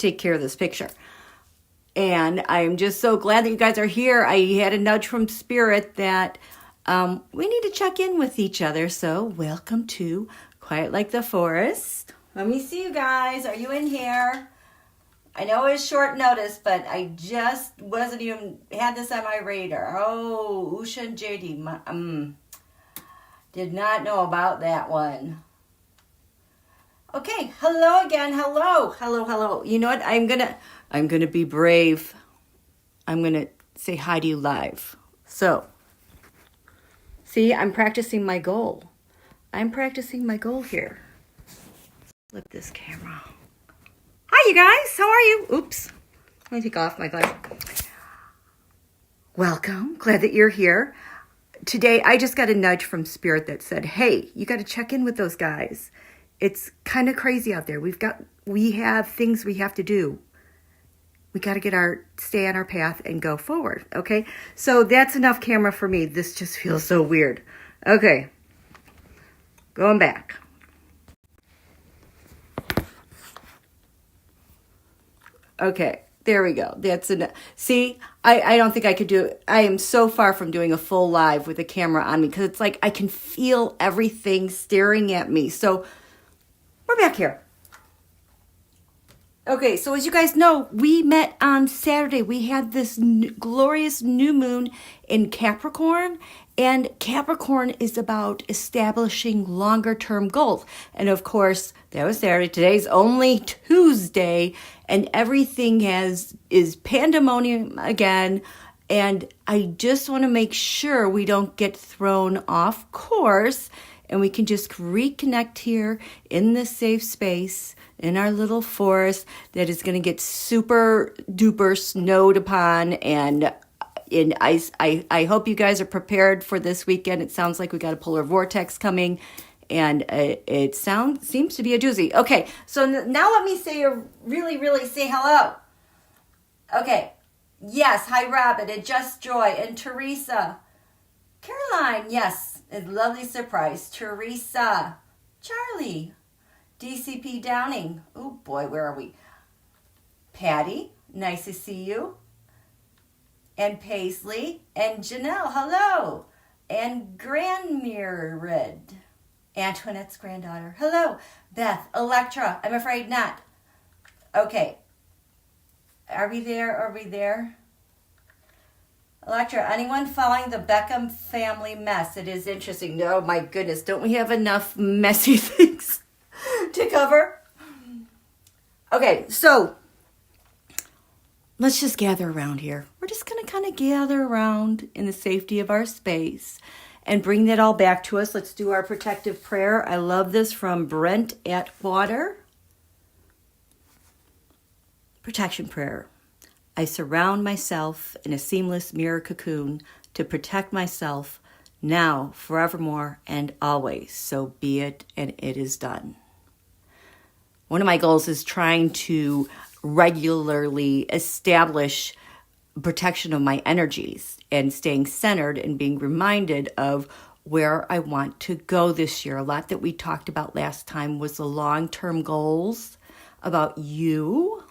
take care of this picture. And I'm just so glad that you guys are here. I had a nudge from Spirit that we need to check in with each other. So welcome to Quiet Like the Forest. Let me see you guys. Are you in here? I know it's short notice, but I just wasn't even had this on my radar. Oh, Usha and JD. Did not know about that one. Okay, hello again. Hello. You know what? I'm gonna be brave. I'm gonna say hi to you live. So, see, I'm practicing my goal. Here. Flip this camera. Hi, you guys. How are you? Oops. Let me take off my glasses. Welcome. Glad that you're here. Today, I just got a nudge from Spirit that said, hey, you got to check in with those guys. It's kind of crazy out there. We have things we have to do. We got to stay on our path and go forward. Okay. So that's enough camera for me. This just feels so weird. Okay. Going back. Okay. There we go. That's enough. See, I don't think I could do it. I am so far from doing a full live with a camera on me because it's like I can feel everything staring at me. So we're back here. Okay, so as you guys know, we met on Saturday. We had this glorious new moon in Capricorn, and Capricorn is about establishing longer term goals. And of course, that was Saturday. Today's only Tuesday, and everything is pandemonium again. And I just want to make sure we don't get thrown off course, and we can just reconnect here in this safe space in our little forest that is going to get super duper snowed upon and in ice. I hope you guys are prepared for this weekend. It sounds like we got a polar vortex coming, and it seems to be a doozy. Okay, so now let me say really say hello. Okay, yes, hi Robin and Just Joy and Teresa. Caroline, yes, a lovely surprise. Teresa, Charlie, DCP Downing. Oh boy, where are we? Patty, nice to see you. And Paisley and Janelle, hello. And Grandmirrid, Antoinette's granddaughter. Hello. Beth, Electra, I'm afraid not. Okay. Are we there? Electra, anyone following the Beckham family mess? It is interesting. Oh my goodness, don't we have enough messy things to cover? Okay, so let's just gather around here. We're just going to kind of gather around in the safety of our space and bring that all back to us. Let's do our protective prayer. I love this from Brent Atwater. Protection prayer. I surround myself in a seamless mirror cocoon to protect myself now, forevermore, and always. So be it, and it is done. One of my goals is trying to regularly establish protection of my energies and staying centered and being reminded of where I want to go this year. A lot that we talked about last time was the long-term goals about you,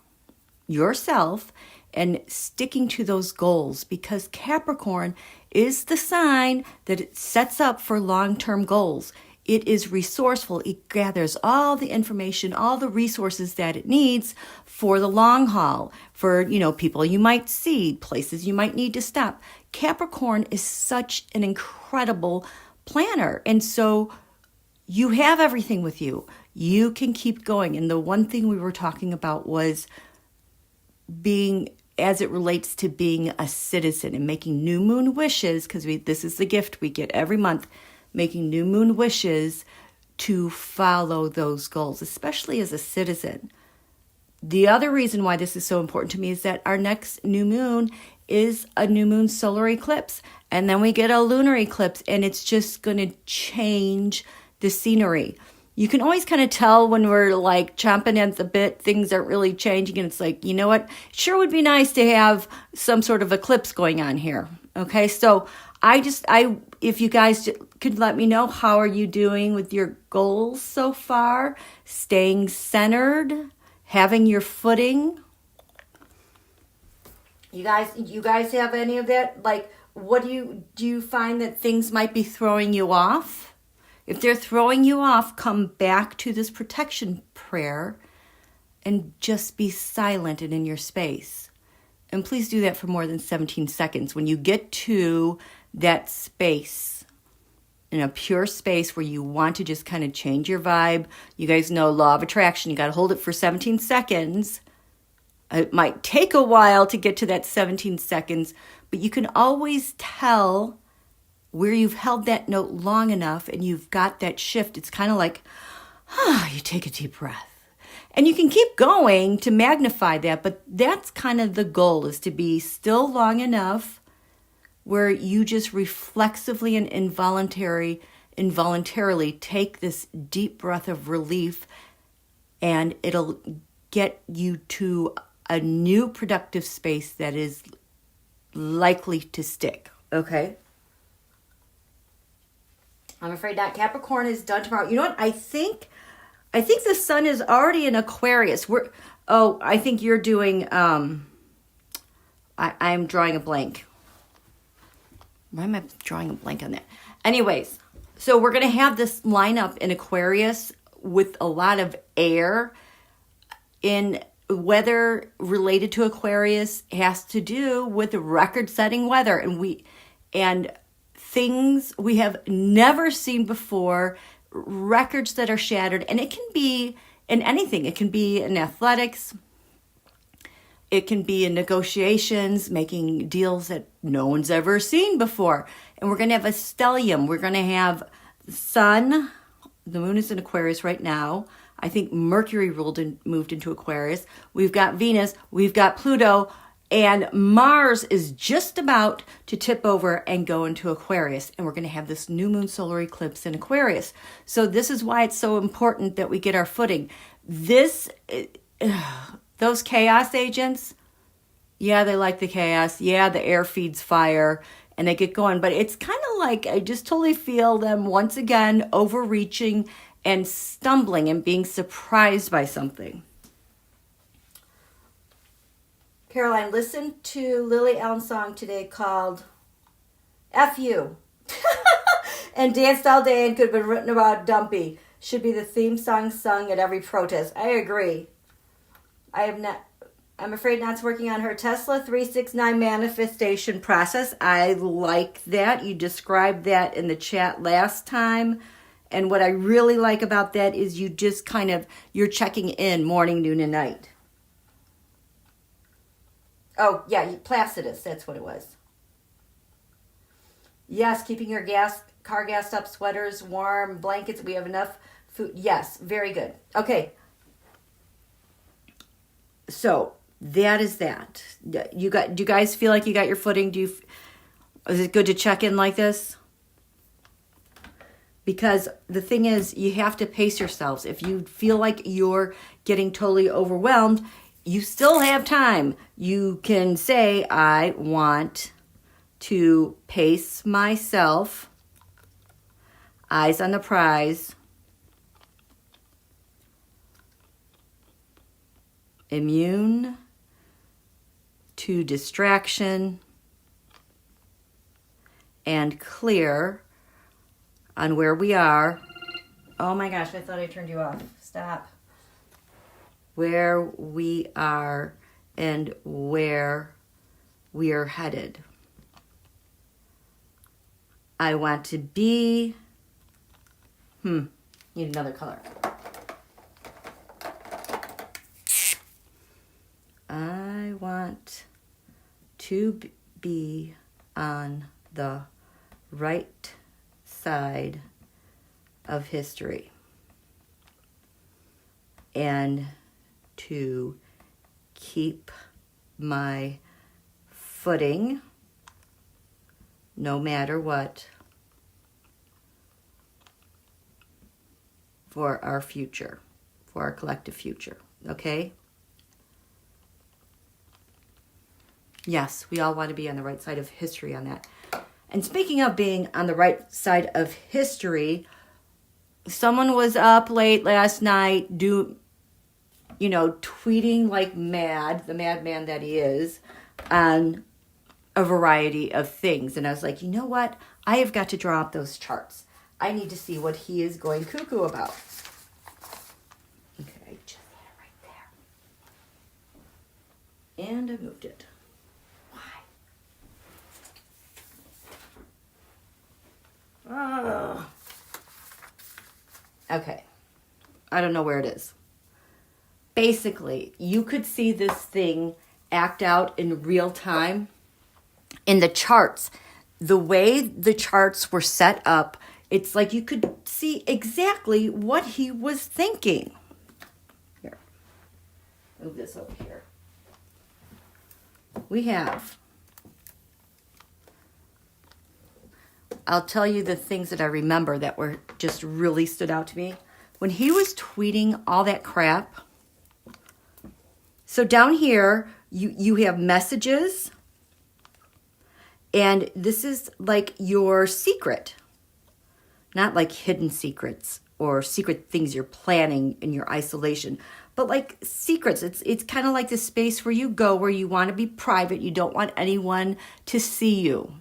yourself, and sticking to those goals, because Capricorn is the sign that it sets up for long-term goals. It is resourceful. It gathers all the information, all the resources that it needs for the long haul, for, people you might see, places you might need to stop. Capricorn is such an incredible planner. And so you have everything with you. You can keep going. And the one thing we were talking about was being, as it relates to being a citizen and making new moon wishes, because this is the gift we get every month, making new moon wishes to follow those goals, especially as a citizen. The other reason why this is so important to me is that our next new moon is a new moon solar eclipse, and then we get a lunar eclipse, and it's just going to change the scenery. You can always kind of tell when we're like chomping at the bit, things aren't really changing, and it's like, you know what? It sure would be nice to have some sort of eclipse going on here. Okay, so if you guys could let me know, how are you doing with your goals so far? Staying centered, having your footing. You guys have any of that? Like, what do you find that things might be throwing you off? If they're throwing you off, come back to this protection prayer and just be silent and in your space. And please do that for more than 17 seconds. When you get to that space, in a pure space where you want to just kind of change your vibe, you guys know law of attraction, you got to hold it for 17 seconds. It might take a while to get to that 17 seconds, but you can always tell where you've held that note long enough and you've got that shift. It's kind of like, you take a deep breath. And you can keep going to magnify that, but that's kind of the goal, is to be still long enough where you just reflexively and involuntarily take this deep breath of relief, and it'll get you to a new productive space that is likely to stick, okay? I'm afraid that Capricorn is done tomorrow. You know what? I think the sun is already in Aquarius. I think you're doing, I'm drawing a blank. Why am I drawing a blank on that? Anyways, so we're going to have this lineup in Aquarius with a lot of air. In weather related to Aquarius has to do with record-setting weather. And things we have never seen before, records that are shattered, and it can be in anything. It can be in athletics, it can be in negotiations, making deals that no one's ever seen before. And we're going to have a stellium. We're going to have sun. The moon is in Aquarius right now. I think Mercury moved into Aquarius. We've got Venus, we've got Pluto, and Mars is just about to tip over and go into Aquarius. And we're going to have this new moon solar eclipse in Aquarius. So this is why it's so important that we get our footing. Those chaos agents, yeah, they like the chaos. Yeah, the air feeds fire and they get going. But it's kind of like, I just totally feel them once again overreaching and stumbling and being surprised by something. Caroline, listen to Lily Allen's song today called F You. And danced all day and could have been written about Dumpy. Should be the theme song sung at every protest. I agree. I'm afraid Nat's working on her Tesla 369 manifestation process. I like that. You described that in the chat last time. And what I really like about that is you just you're checking in morning, noon, and night. Oh, yeah, Placidus, that's what it was. Yes, keeping your car gassed up, sweaters, warm, blankets, we have enough food. Yes, very good. Okay. So, that is that. Do you guys feel like you got your footing? Is it good to check in like this? Because the thing is, you have to pace yourselves. If you feel like you're getting totally overwhelmed, you still have time. You can say, I want to pace myself. Eyes on the prize. Immune to distraction. And clear on where we are. Oh my gosh, I thought I turned you off. Stop. Where we are and where we are headed. I want to be... Need another color. I want to be on the right side of history and to keep my footing no matter what for our future, for our collective future, okay? Yes, we all want to be on the right side of history on that. And speaking of being on the right side of history, someone was up late last night tweeting like mad, the madman that he is, on a variety of things. And I was like, you know what? I have got to draw up those charts. I need to see what he is going cuckoo about. Okay, just had it right there. And I moved it. Why? Oh. Okay. I don't know where it is. Basically, you could see this thing act out in real time in the charts. The way the charts were set up, it's like you could see exactly what he was thinking. Here, move this over here. We have, I'll tell you the things that I remember that were just really stood out to me. When he was tweeting all that crap, so down here, you have messages, and this is like your secret. Not like hidden secrets or secret things you're planning in your isolation, but like secrets. It's kind of like the space where you go where you want to be private. You don't want anyone to see you.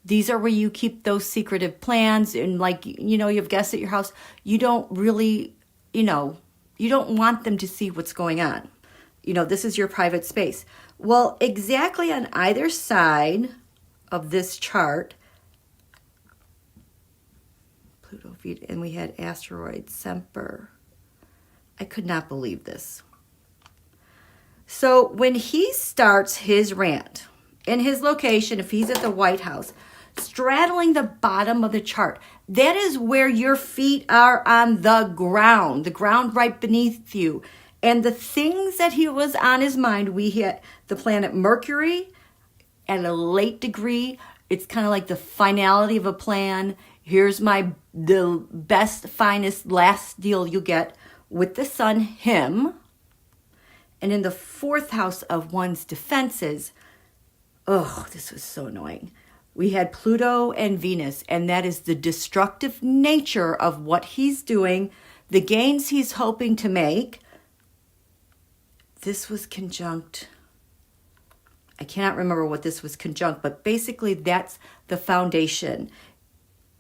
These are where you keep those secretive plans, and like, you have guests at your house. You don't really, you don't want them to see what's going on. This is your private space. Well, exactly on either side of this chart, Pluto, and we had asteroid Semper. I could not believe this. So when he starts his rant in his location, if he's at the White House, straddling the bottom of the chart, that is where your feet are on the ground right beneath you. And the things that he was on his mind, we hit the planet Mercury at a late degree. It's kind of like the finality of a plan. Here's the best, finest, last deal you get with the sun, him. And in the 4th house of one's defenses, this was so annoying. We had Pluto and Venus, and that is the destructive nature of what he's doing, the gains he's hoping to make. This was conjunct. I cannot remember what this was conjunct, but basically that's the foundation.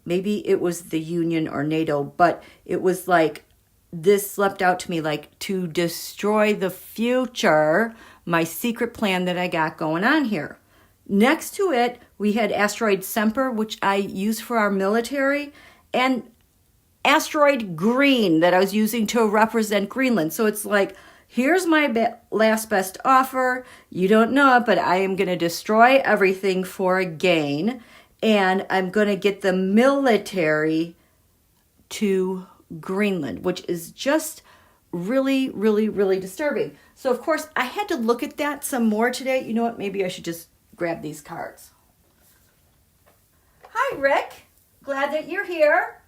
Maybe it was the Union or NATO, but it was like, this leapt out to me like, to destroy the future, my secret plan that I got going on here. Next to it, we had asteroid Semper, which I use for our military, and asteroid Green that I was using to represent Greenland. So it's like, here's my last best offer. You don't know it, but I am going to destroy everything for a gain, and I'm going to get the military to Greenland, which is just really, really, really disturbing. So, of course, I had to look at that some more today. You know what? Maybe I should just grab these cards. Hi, Rick. Glad that you're here.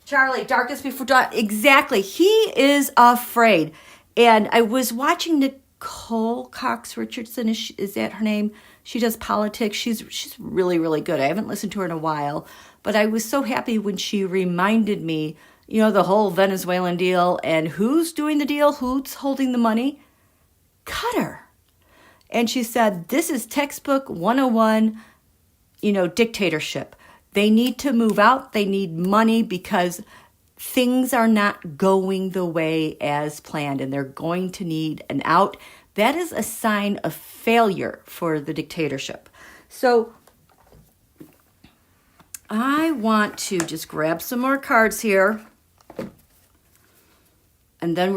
Charlie, darkness before dawn. Exactly. He is afraid. And I was watching Nicole Cox Richardson. Is that her name? She does politics. She's really, really good. I haven't listened to her in a while. But I was so happy when she reminded me, the whole Venezuelan deal and who's doing the deal, who's holding the money. Qatar. And she said, this is textbook 101, dictatorship. They need to move out. They need money because things are not going the way as planned, and they're going to need an out. That is a sign of failure for the dictatorship. So I want to just grab some more cards here. And then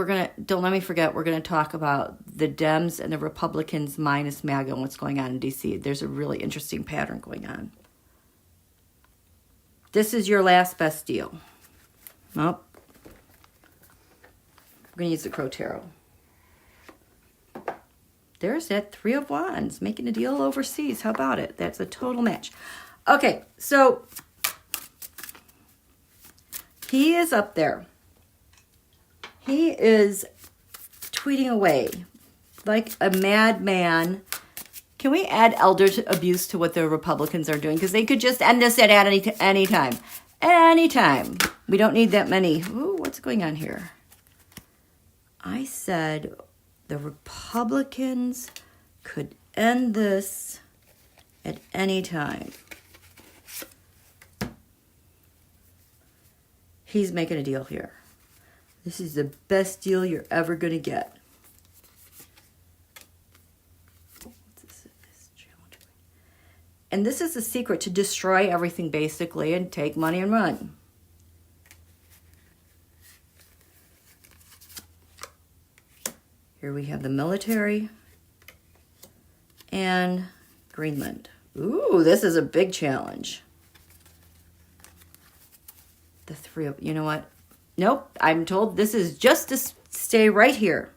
don't let me forget, we're going to talk about the Dems and the Republicans minus MAGA and what's going on in D.C. There's a really interesting pattern going on. This is your last best deal. Well, we're going to use the Crow Tarot. There's that 3 of Wands, making a deal overseas. How about it? That's a total match. Okay, so he is up there. He is tweeting away like a madman. Can we add elder abuse to what the Republicans are doing? Because they could just end this at any time. Anytime. We don't need that many. Ooh, what's going on here? I said the Republicans could end this at any time. He's making a deal here. This is the best deal you're ever going to get. And this is the secret to destroy everything, basically, and take money and run. Here we have the military and Greenland. Ooh, this is a big challenge. The three of, you know what? Nope, I'm told this is just to stay right here.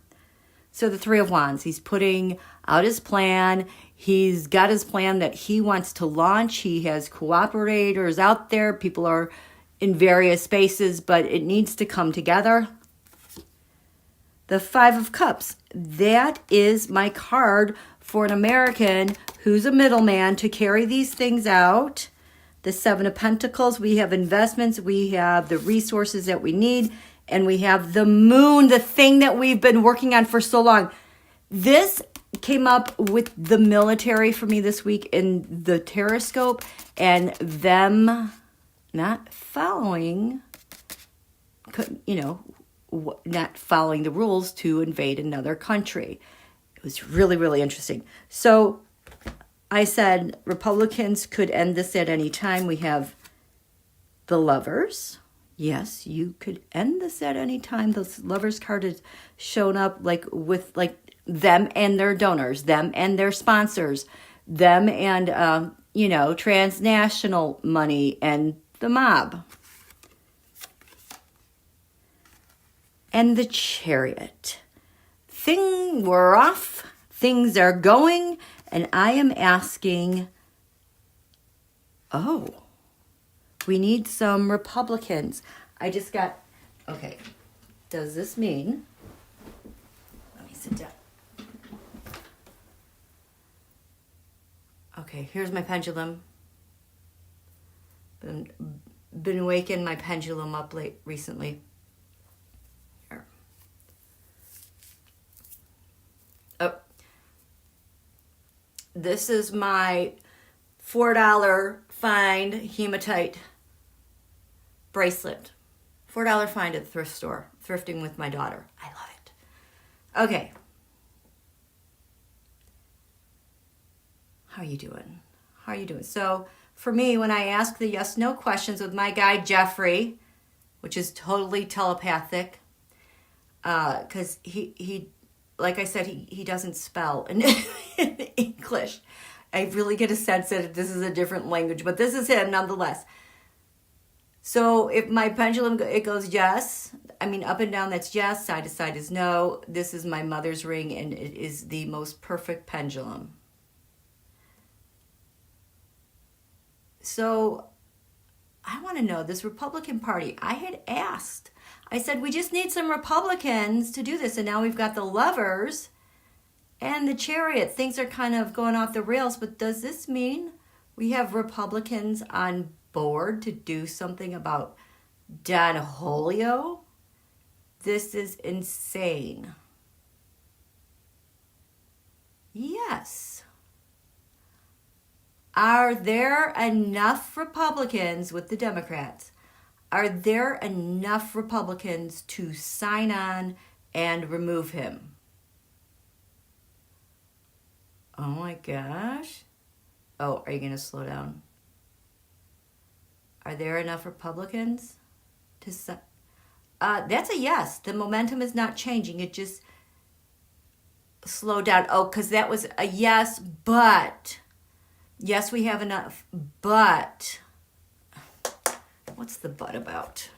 So the Three of Wands, he's putting out his plan. He's got his plan that he wants to launch. He has cooperators out there. People are in various spaces, but it needs to come together. The Five of Cups, that is my card for an American who's a middleman to carry these things out. The Seven of Pentacles, we have investments, we have the resources that we need, and we have the moon, the thing that we've been working on for so long. This came up with the military for me this week in the Terrascope, and them not following, not following the rules to invade another country. It was really, really interesting. So I said Republicans could end this at any time. We have the Lovers. Yes, you could end this at any time. The Lovers card has shown up with them and their donors, them and their sponsors, them and transnational money and the mob. And the Chariot. We're off. Things are going. And I am asking, we need some Republicans. Okay, does this mean, let me sit down. Okay, here's my pendulum. Been waking my pendulum up recently. Here. Oh. This is my $4 find hematite bracelet. $4 find at the thrift store. Thrifting with my daughter. I love it. Okay. How are you doing? How are you doing? So for me, when I ask the yes-no questions with my guy, Jeffrey, which is totally telepathic, because he like I said, he doesn't spell in English. I really get a sense that this is a different language, but this is him nonetheless. So if my pendulum, it goes yes. I mean, up and down, that's yes. Side to side is no. This is my mother's ring, and it is the most perfect pendulum. So I want to know, this Republican Party, I had asked. I said, we just need some Republicans to do this. And now we've got the Lovers and the Chariot. Things are kind of going off the rails. But does this mean we have Republicans on board to do something about Don Julio? This is insane. Yes. Are there enough Republicans with the Democrats? Are there enough Republicans to sign on and remove him? Oh my gosh. Oh, are you going to slow down? Are there enough Republicans to sign? That's a yes. The momentum is not changing. It just slowed down. Oh, because that was a yes, but. Yes, we have enough, but. What's the but about?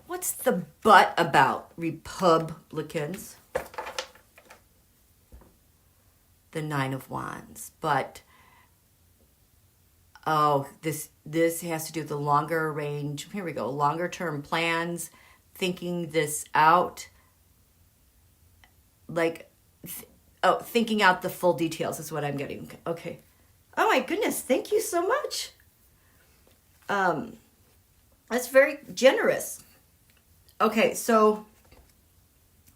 What's the but about, Republicans? The Nine of Wands. But, this has to do with the longer range. Here we go. Longer term plans, thinking this out. Thinking out the full details is what I'm getting. Okay. Oh my goodness. Thank you so much. That's very generous. Okay, so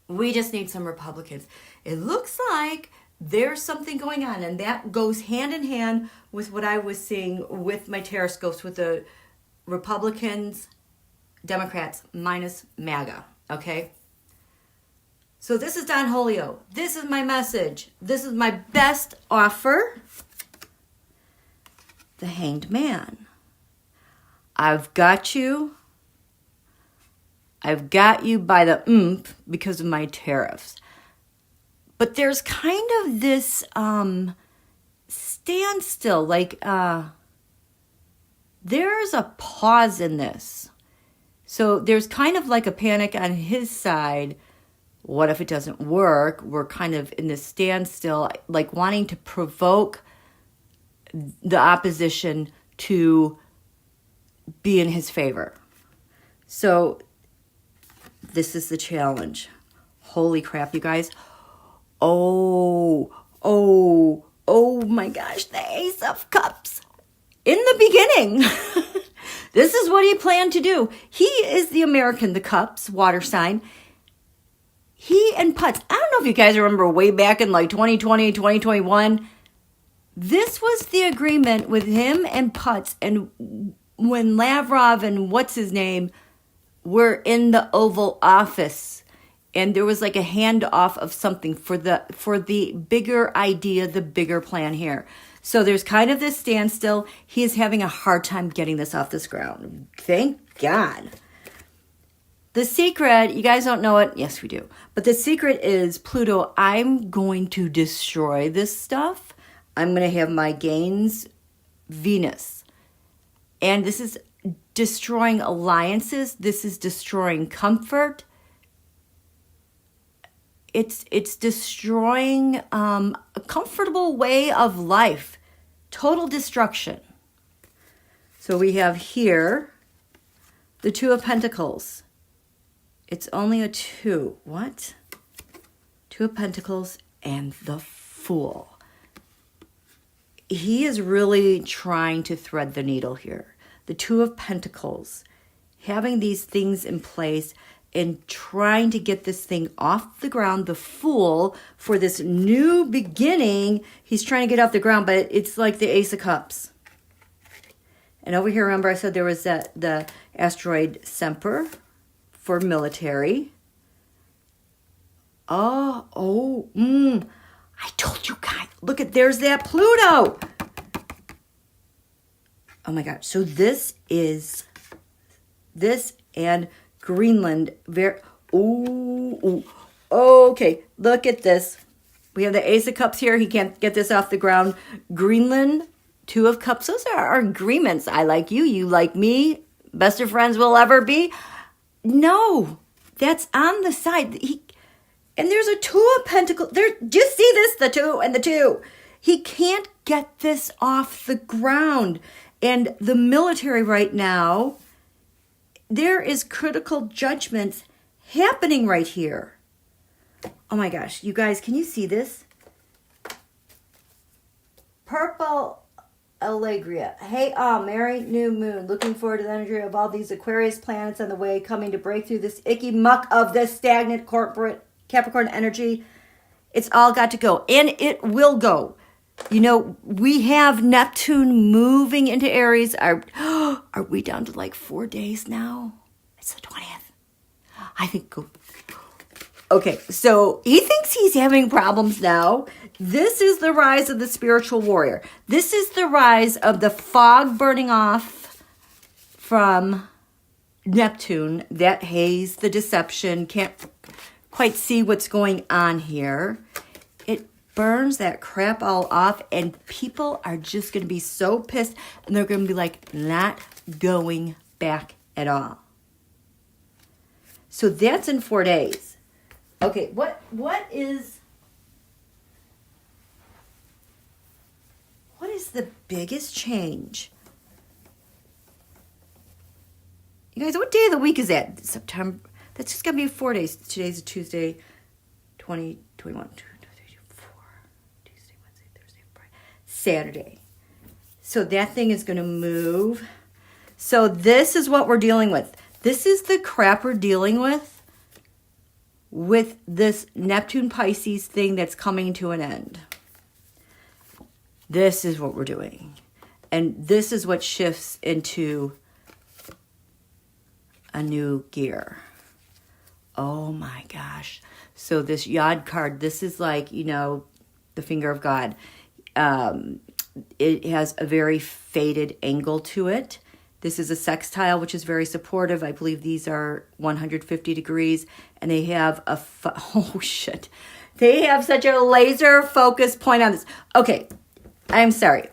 We just need some Republicans. It looks like there's something going on, and that goes hand in hand with what I was seeing with my teroscopes with the Republicans, Democrats, minus MAGA, okay? So this is Don Holio. This is my message. This is my best offer. The Hanged Man. I've got you. I've got you by the because of my tariffs. But there's kind of this standstill, like there's a pause in this. So there's kind of like a panic on his side. What if it doesn't work? We're kind of in this standstill, like wanting to provoke the opposition to be in his favor. So this is the challenge. Holy crap, you guys. Oh my gosh, the Ace of Cups. In the beginning, this is what he planned to do. He is the American, the Cups, water sign. He and Putz, I don't know if you guys remember way back in like 2020, 2021, this was the agreement with him and Putz. And when Lavrov and what's his name were in the Oval Office, and there was like a handoff of something for the bigger idea, the bigger plan here. So there's kind of this standstill. He is having a hard time getting this off this ground. Thank God. The secret, you guys don't know it. Yes, we do. But the secret is, Pluto, I'm going to destroy this stuff. I'm going to have my gains, Venus. And this is destroying alliances. This is destroying comfort. It's destroying a comfortable way of life. Total destruction. So we have here the Two of Pentacles. It's only a 2. What? 2 of Pentacles and the Fool. He is really trying to thread the needle here. The 2 of Pentacles. Having these things in place and trying to get this thing off the ground. The Fool, for this new beginning, he's trying to get off the ground, but it's like the Ace of Cups. And over here, remember I said there was the asteroid Semper for military. I told you guys. Look at, there's that Pluto. Oh my God. So this and Greenland. Okay. Look at this. We have the Ace of Cups here. He can't get this off the ground. Greenland, 2 of Cups. Those are our agreements. I like you. You like me. Best of friends we'll ever be. No, that's on the side. And there's a 2 of Pentacles. There, just see this, the 2 and the 2. He can't get this off the ground. And the military right now, there is critical judgments happening right here. Oh my gosh, you guys, can you see this? Purple Allegria. Hey, Mary, new moon. Looking forward to the energy of all these Aquarius planets on the way, coming to break through this icky muck of this stagnant corporate Capricorn energy. It's all got to go, and it will go. You know, we have Neptune moving into Aries. Are we down to like 4 days now? It's the 20th. I think. Okay, so he thinks he's having problems now. This is the rise of the spiritual warrior. This is the rise of the fog burning off from Neptune. That haze, the deception, can't quite see what's going on here. It burns that crap all off, and people are just going to be so pissed, and they're going to be like, not going back at all. So that's in 4 days. Okay, what is the biggest change? You guys, what day of the week is that? September. That's just going to be 4 days. Today's a Tuesday, 20, 21, 2, 3, 4, Tuesday, Wednesday, Thursday, Friday, Saturday. So that thing is going to move. So this is what we're dealing with. This is the crap we're dealing with with this Neptune Pisces thing that's coming to an end. This is what we're doing. And this is what shifts into a new gear. Oh my gosh. So this Yod card, this is like, you know, the finger of God. It has a very faded angle to it. This is a sextile, which is very supportive. I believe these are 150 degrees. And they have oh shit. They have such a laser focus point on this. Okay, I'm sorry.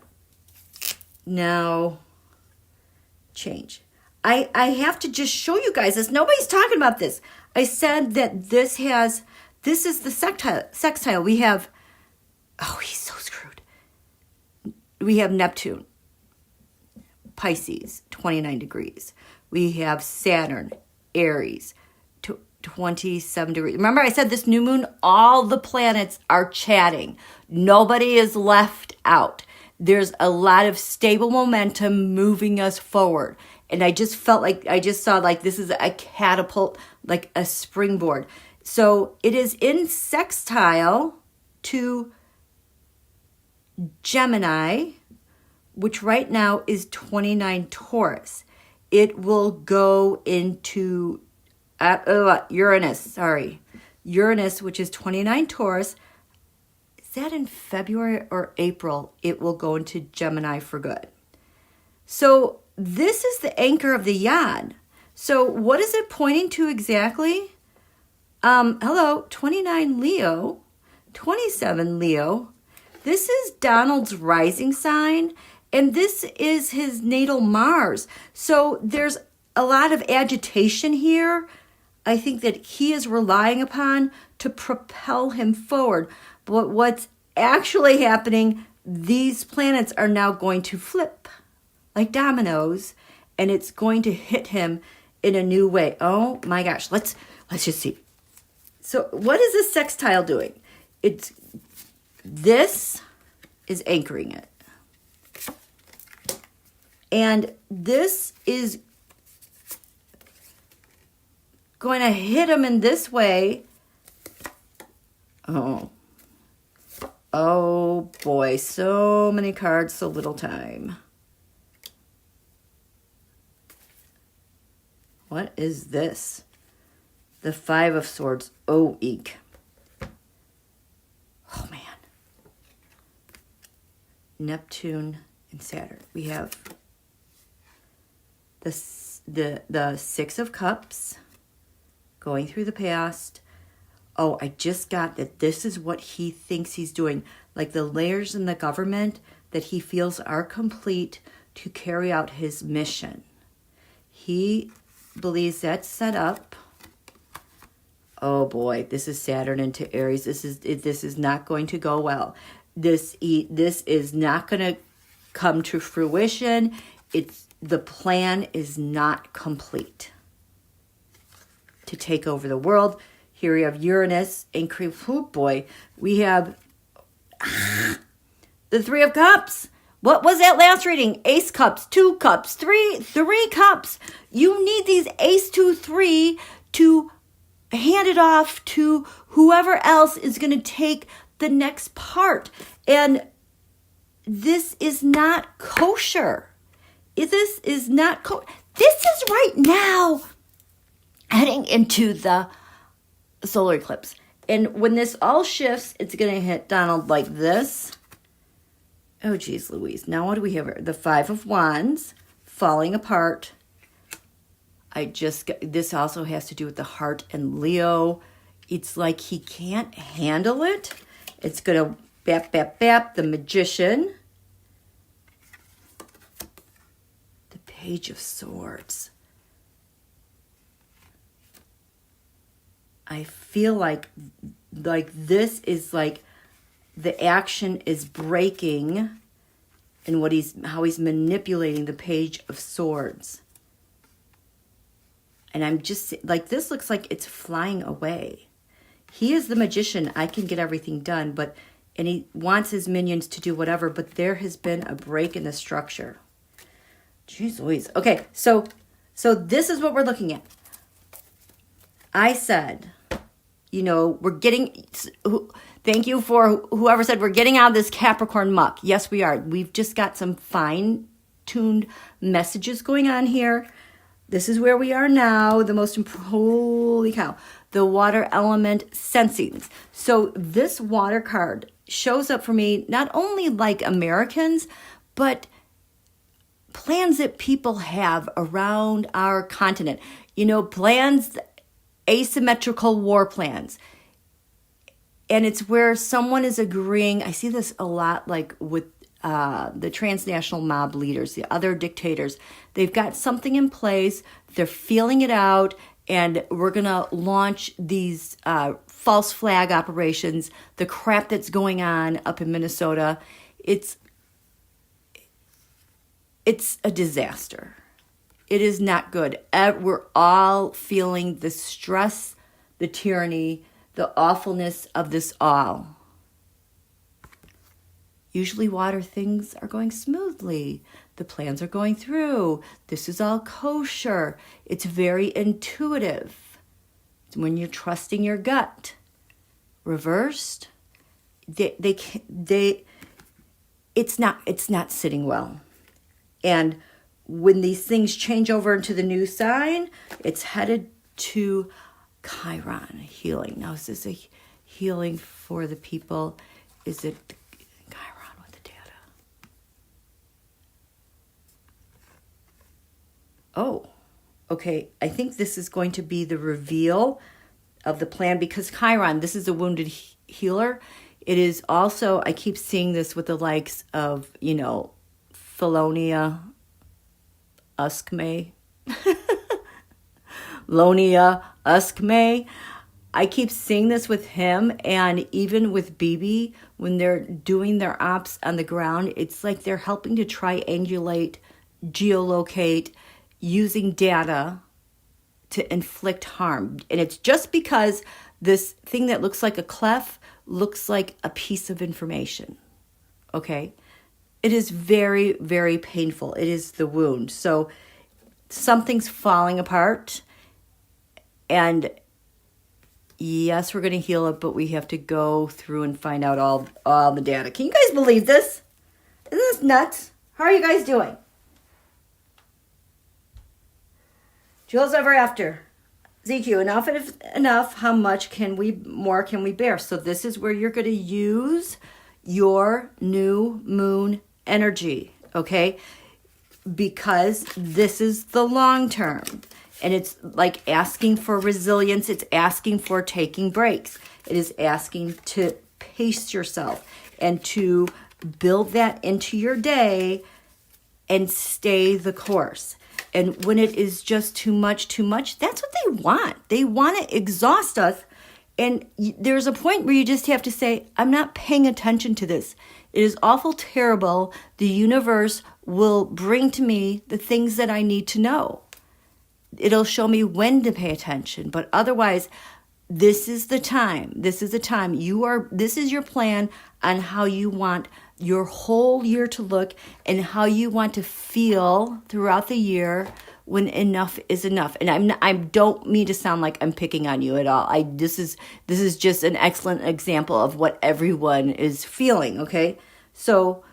Now, change. I have to just show you guys this. Nobody's talking about this. I said that this is the sextile. We have, oh, he's so screwed. We have Neptune, Pisces, 29 degrees. We have Saturn, Aries, 27 degrees. Remember I said this new moon, all the planets are chatting. Nobody is left out. There's a lot of stable momentum moving us forward. And I just felt like, I just saw like this is a catapult, like a springboard. So it is in sextile to Gemini, which right now is 29 Taurus. It will go into Uranus, Uranus, which is 29 Taurus. Is that in February or April? It will go into Gemini for good. So this is the anchor of the Yod. So what is it pointing to exactly? Hello, 29 Leo, 27 Leo. This is Donald's rising sign, and this is his natal Mars. So there's a lot of agitation here. I think that he is relying upon to propel him forward. But what's actually happening, these planets are now going to flip like dominoes, and it's going to hit him in a new way. Oh my gosh, let's just see. So what is this sextile doing? This is anchoring it. And this is going to hit him in this way. Oh boy, so many cards, so little time. What is this? The Five of Swords. Oh, eek. Oh, man. Neptune and Saturn. We have the Six of Cups going through the past. Oh, I just got that this is what he thinks he's doing. Like the layers in the government that he feels are complete to carry out his mission. He believes that's set up. Oh boy, this is Saturn into Aries. This is not going to go well. This is not going to come to fruition. The plan is not complete to take over the world. Here we have Uranus and oh boy, we have the Three of Cups. What was that last reading? Ace cups, 2 cups, 3 cups. You need these ace 2, 3 to hand it off to whoever else is going to take the next part. And this is not kosher. This is not This is right now heading into the solar eclipse. And when this all shifts, it's going to hit Donald like this. Oh, geez, Louise. Now what do we have here? The Five of Wands falling apart. This also has to do with the heart and Leo. It's like he can't handle it. It's going to bap, bap, bap. The Magician. The Page of Swords. I feel like this is like the action is breaking and how he's manipulating the Page of Swords. And I'm just like, this looks like it's flying away. He is the magician. I can get everything done, and he wants his minions to do whatever, but there has been a break in the structure. Jeez Louise. Okay, so this is what we're looking at. I said we're getting, thank you for whoever said we're getting out of this Capricorn muck. Yes, we are. We've just got some fine-tuned messages going on here. This is where we are now. The most, holy cow, the water element sensings. So this water card shows up for me, not only like Americans, but plans that people have around our continent. Plans, asymmetrical war plans. And it's where someone is agreeing. I see this a lot like with the transnational mob leaders, the other dictators. They've got something in place. They're feeling it out. And we're going to launch these false flag operations, the crap that's going on up in Minnesota. It's a disaster. It is not good. We're all feeling the stress, the tyranny, the awfulness of this all. Usually water things are going smoothly. The plans are going through. This is all kosher. It's very intuitive. It's when you're trusting your gut. Reversed, it's not sitting well. And when these things change over into the new sign, it's headed to Chiron, healing. Now, is this a healing for the people? Is it Chiron with the data? Oh, okay. I think this is going to be the reveal of the plan, because Chiron, this is a wounded healer. It is also, I keep seeing this with the likes of, Felonia, Uskme, Lonia, Uskme. I keep seeing this with him, and even with BB, when they're doing their ops on the ground, it's like they're helping to triangulate, geolocate, using data to inflict harm. And it's just because this thing that looks like a clef looks like a piece of information. Okay? It is very, very painful. It is the wound. So something's falling apart. And yes, we're going to heal it, but we have to go through and find out all the data. Can you guys believe this? Isn't this nuts? How are you guys doing? Jules ever after. ZQ, enough. How much more can we bear? So this is where you're going to use your new moon energy, okay? Because this is the long term. And it's like asking for resilience. It's asking for taking breaks. It is asking to pace yourself and to build that into your day and stay the course. And when it is just too much, that's what they want. They want to exhaust us. And there's a point where you just have to say, I'm not paying attention to this. It is awful terrible. The universe will bring to me the things that I need to know. It'll show me when to pay attention. But otherwise, this is the time. This is the time. This is your plan on how you want your whole year to look and how you want to feel throughout the year when enough is enough. And I don't mean to sound like I'm picking on you at all. This is just an excellent example of what everyone is feeling, okay? So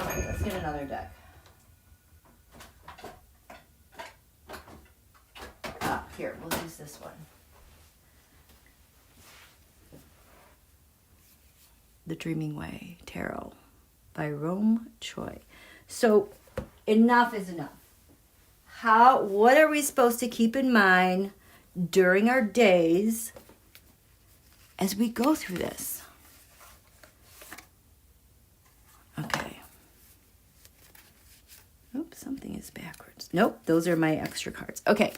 okay, let's get another deck. Here, we'll use this one. The Dreaming Way Tarot by Rome Choi. So, enough is enough. What are we supposed to keep in mind during our days as we go through this? Okay. Oops, something is backwards. Nope, those are my extra cards. Okay.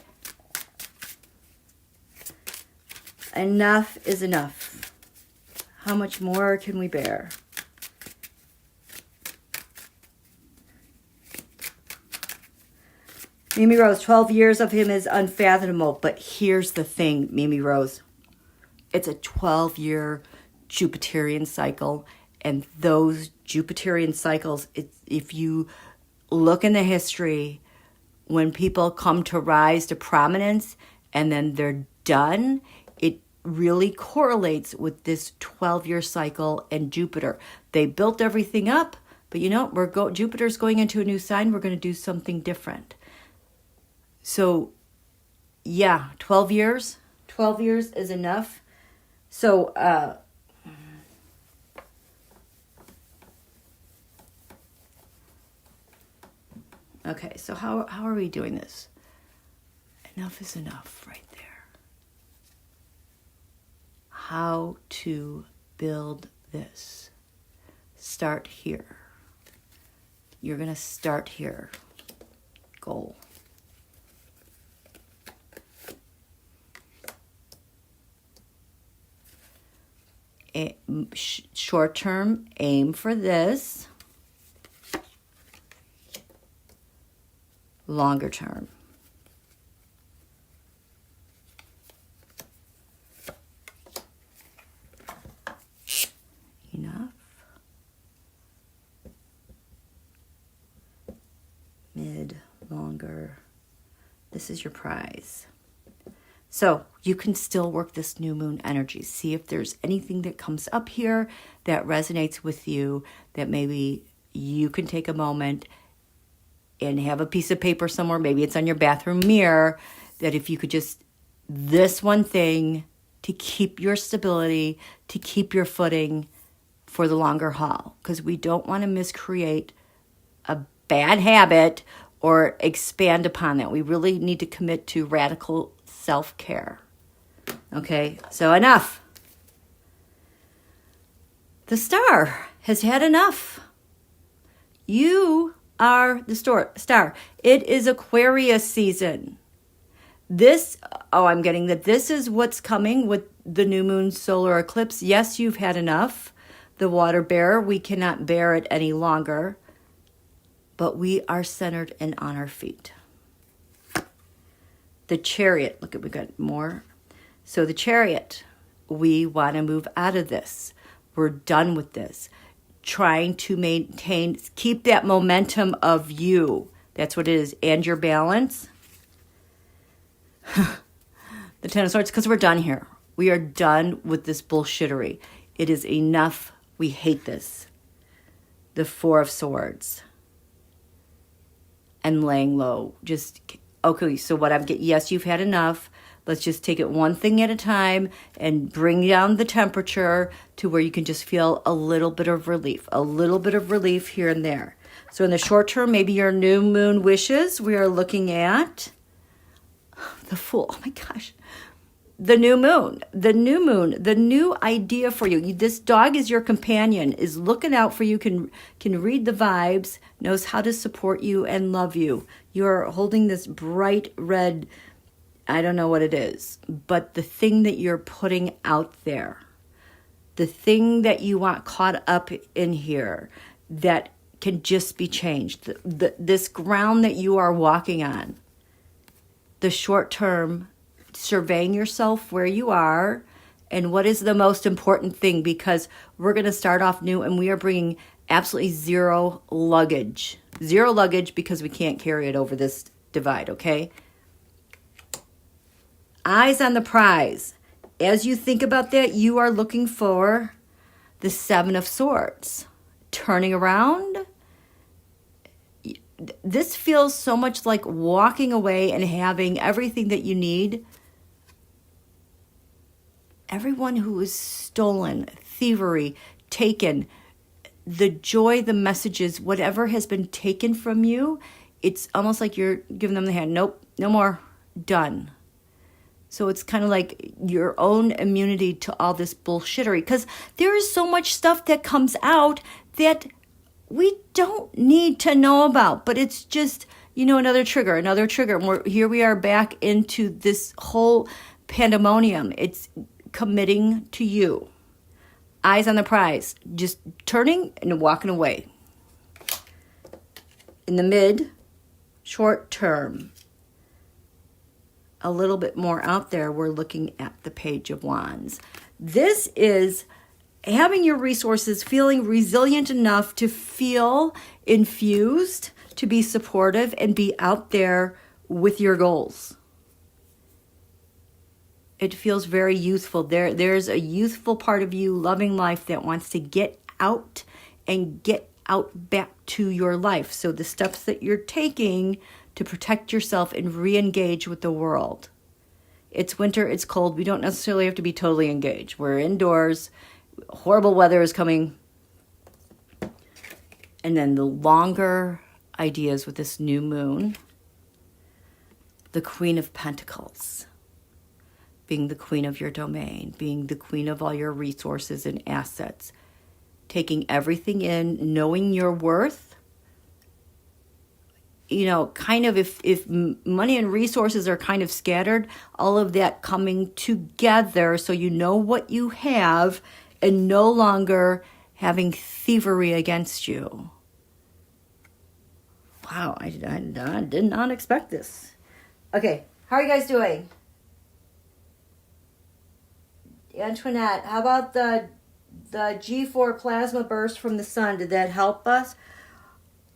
Enough is enough. How much more can we bear? Mimi Rose, 12 years of him is unfathomable. But here's the thing, Mimi Rose. It's a 12-year Jupiterian cycle. And those Jupiterian cycles, if you look in the history, when people come to rise to prominence and then they're done, it really correlates with this 12-year cycle and Jupiter. They built everything up, but Jupiter's going into a new sign. We're going to do something different. So, yeah, 12 years. 12 years is enough. So, okay, so how are we doing this? Enough is enough right there. How to build this. Start here. You're going to start here. Goal. Short term, aim for this. Longer term. Enough. Mid, longer. This is your prize. So you can still work this new moon energy. See if there's anything that comes up here that resonates with you, that maybe you can take a moment and have a piece of paper somewhere. Maybe it's on your bathroom mirror, that if you could just, this one thing to keep your stability, to keep your footing for the longer haul. Because we don't want to miscreate a bad habit or expand upon that. We really need to commit to radical self-care. Okay, so enough. The star has had enough. You are the star. It is Aquarius season. I'm getting that this is what's coming with the new moon solar eclipse. Yes, you've had enough. The water bearer, we cannot bear it any longer. But we are centered and on our feet. The chariot, look at, we got more. So the chariot, we want to move out of this. We're done with this. Trying to maintain, keep that momentum of you. That's what it is. And your balance. The Ten of Swords, because we're done here. We are done with this bullshittery. It is enough. We hate this. The Four of Swords. And laying low. Just, okay, so what I'm getting, yes, you've had enough. Let's just take it one thing at a time and bring down the temperature to where you can just feel a little bit of relief. A little bit of relief here and there. So in the short term, maybe your new moon wishes. We are looking at the Fool. Oh my gosh. The new moon, the new idea for you. This dog is your companion, is looking out for you, can read the vibes, knows how to support you and love you. You're holding this bright red, I don't know what it is, but the thing that you're putting out there, the thing that you want caught up in here that can just be changed, this ground that you are walking on, the short term, surveying yourself where you are and what is the most important thing, because we're going to start off new and we are bringing absolutely zero luggage because we can't carry it over this divide. Okay, eyes on the prize. As you think about that, you are looking for the Seven of Swords. Turning around, this feels so much like walking away and having everything that you need. Everyone who is stolen, thievery, taken, the joy, the messages, whatever has been taken from you, it's almost like you're giving them the hand. Nope, no more, done. So it's kind of like your own immunity to all this bullshittery, because there is so much stuff that comes out that we don't need to know about, but it's just, another trigger. And here we are back into this whole pandemonium. It's committing to you. Eyes on the prize. Just turning and walking away. In the mid, short term, a little bit more out there, we're looking at the Page of Wands. This is having your resources, feeling resilient enough to feel infused, to be supportive and be out there with your goals. It feels very youthful. There's a youthful part of you loving life that wants to get out and get out back to your life. So the steps that you're taking to protect yourself and re-engage with the world. It's winter, it's cold. We don't necessarily have to be totally engaged. We're indoors. Horrible weather is coming. And then the longer ideas with this new moon, the Queen of Pentacles, being the queen of your domain, being the queen of all your resources and assets, taking everything in, knowing your worth. You know, kind of if money and resources are kind of scattered, all of that coming together so you know what you have and no longer having thievery against you. Wow, I did not expect this. Okay, how are you guys doing? Antoinette, how about the G4 plasma burst from the sun? Did that help us?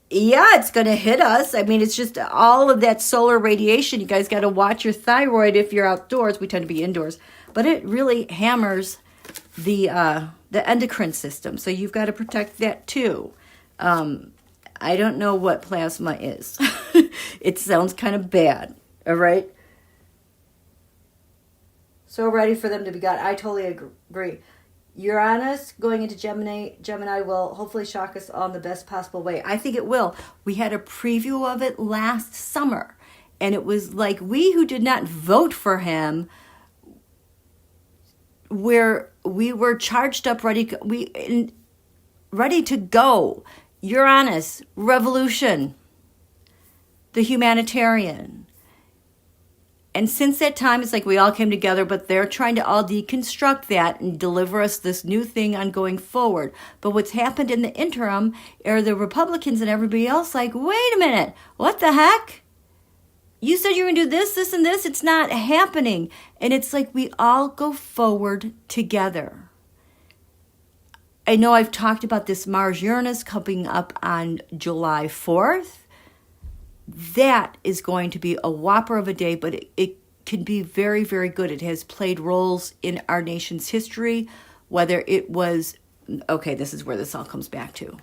Yeah, it's going to hit us. I mean, it's just all of that solar radiation. You guys got to watch your thyroid if you're outdoors. We tend to be indoors. But it really hammers the endocrine system. So you've got to protect that too. I don't know what plasma is. It sounds kind of bad. All right? So ready for them to be gone. I totally agree. Uranus going into Gemini will hopefully shock us all in the best possible way. I think it will. We had a preview of it last summer, and it was like we who did not vote for him, where we were charged up, ready to go. Uranus, revolution, the humanitarian. And since that time, it's like we all came together, but they're trying to all deconstruct that and deliver us this new thing on going forward. But what's happened in the interim are the Republicans and everybody else like, wait a minute, what the heck? You said you were going to do this, this, and this. It's not happening. And it's like we all go forward together. I know I've talked about this Mars-Uranus coming up on July 4th. That is going to be a whopper of a day, but it can be very, very good. It has played roles in our nation's history, whether it was, okay, this is where this all comes back to.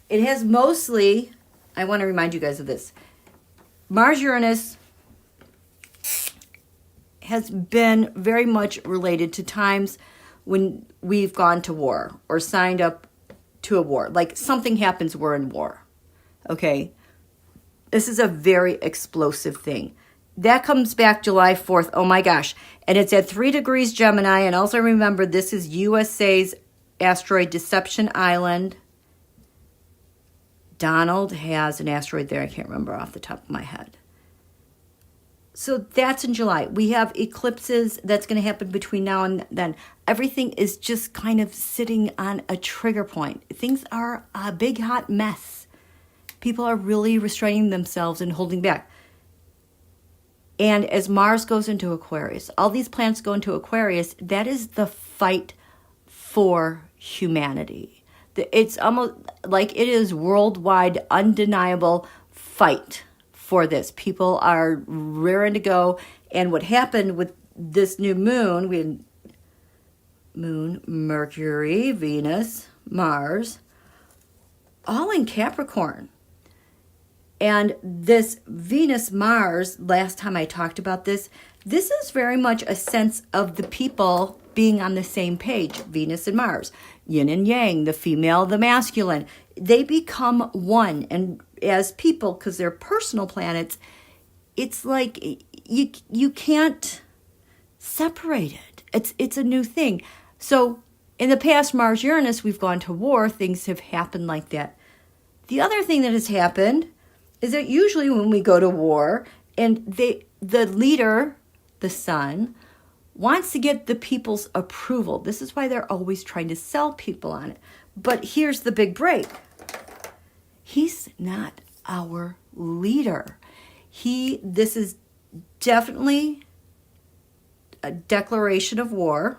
It has mostly, I want to remind you guys of this, Mars-Uranus has been very much related to times when we've gone to war or signed up to a war. Like something happens, we're in war. Okay, this is a very explosive thing. That comes back July 4th. Oh my gosh. And it's at 3 degrees Gemini. And also remember, this is USA's asteroid Deception Island. Donald has an asteroid there. I can't remember off the top of my head. So that's in July. We have eclipses that's going to happen between now and then. Everything is just kind of sitting on a trigger point. Things are a big hot mess. People are really restraining themselves and holding back. And as Mars goes into Aquarius, all these planets go into Aquarius, that is the fight for humanity. It's almost like it is worldwide, undeniable fight for this. People are raring to go. And what happened with this new moon, we had Moon, Mercury, Venus, Mars, all in Capricorn. And this Venus-Mars, last time I talked about this is very much a sense of the people being on the same page. Venus and Mars, yin and yang, the female, the masculine. They become one. And as people, because they're personal planets, it's like you can't separate it. It's a new thing. So in the past, Mars-Uranus, we've gone to war. Things have happened like that. The other thing that has happened is that usually when we go to war and the leader, the sun, wants to get the people's approval. This is why they're always trying to sell people on it. But here's the big break. He's not our leader. This is definitely a declaration of war.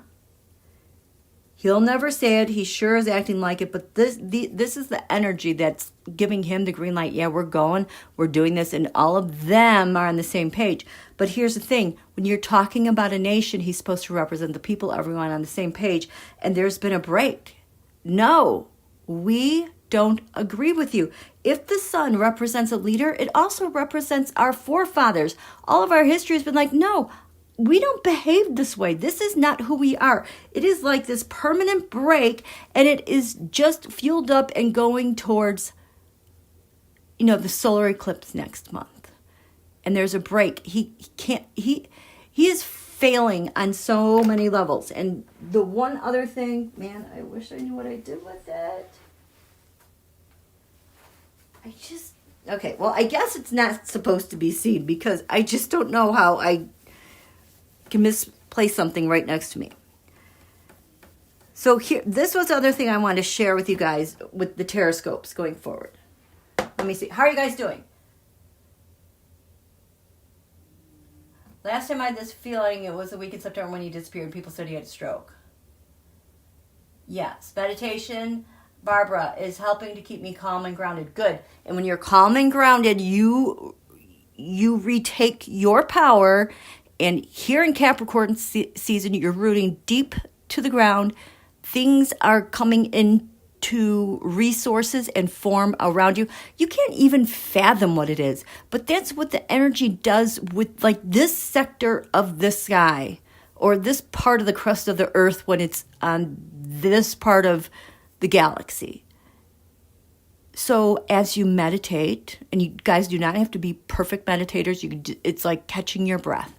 He'll never say it. He sure is acting like it. But this is the energy that's giving him the green light. Yeah, we're going. We're doing this. And all of them are on the same page. But here's the thing. When you're talking about a nation, he's supposed to represent the people, everyone on the same page. And there's been a break. No, we don't agree with you. If the sun represents a leader, it also represents our forefathers. All of our history has been like, no, we don't behave this way. This is not who we are. It is like this permanent break, and it is just fueled up and going towards, the solar eclipse next month. And there's a break. He is failing on so many levels. And the one other thing, man, I wish I knew what I did with it. Okay, well, I guess it's not supposed to be seen because I just don't know how I can misplace something right next to me. So here, this was the other thing I wanted to share with you guys with the teroscopes going forward. Let me see. How are you guys doing? Last time I had this feeling, it was a week in September when he disappeared and people said he had a stroke. Yes, meditation, Barbara, is helping to keep me calm and grounded. Good. And when you're calm and grounded, you retake your power. And here in Capricorn season, you're rooting deep to the ground. Things are coming into resources and form around you. You can't even fathom what it is. But that's what the energy does with like this sector of the sky or this part of the crust of the earth when it's on this part of the galaxy. So as you meditate, and you guys do not have to be perfect meditators, it's like catching your breath.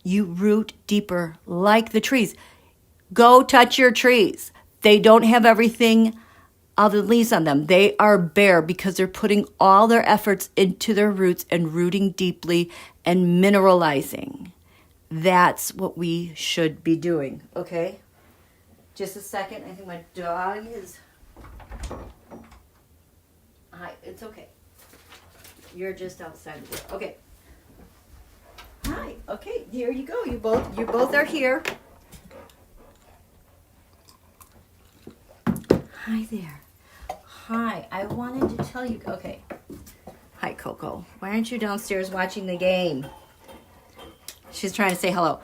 You root deeper like the trees. Go touch your trees. They don't have everything, all the leaves on them. They are bare because they're putting all their efforts into their roots and rooting deeply and mineralizing. That's what we should be doing, okay? Just a second. I think my dog is... Hi, it's okay. You're just outside the door. Okay. Hi. Okay, here you go. You both are here. Hi there. Hi. I wanted to tell you. Okay. Hi, Coco. Why aren't you downstairs watching the game? She's trying to say hello.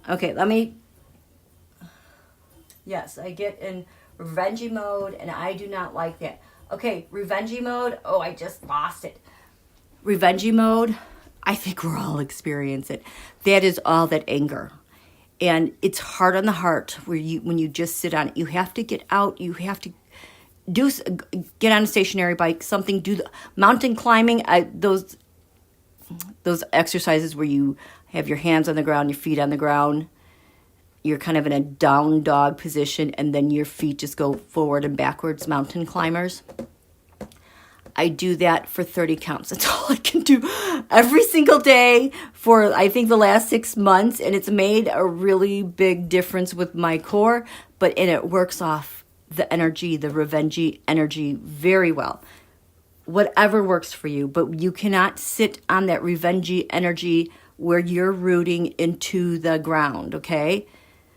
Okay, let me. Yes, I get in revengie mode, and I do not like that. Okay, revengie mode. Oh, I just lost it. Revengie mode. I think we're all experiencing it. That is all that anger. And it's hard on the heart when you just sit on it. You have to get out. You have to get on a stationary bike, something, do the mountain climbing, those exercises where you have your hands on the ground, your feet on the ground. You're kind of in a down dog position, and then your feet just go forward and backwards, mountain climbers. I do that for 30 counts. That's all I can do every single day for, I think, the last 6 months. And it's made a really big difference with my core. And it works off the energy, the revengie energy very well. Whatever works for you. But you cannot sit on that revengie energy where you're rooting into the ground, okay?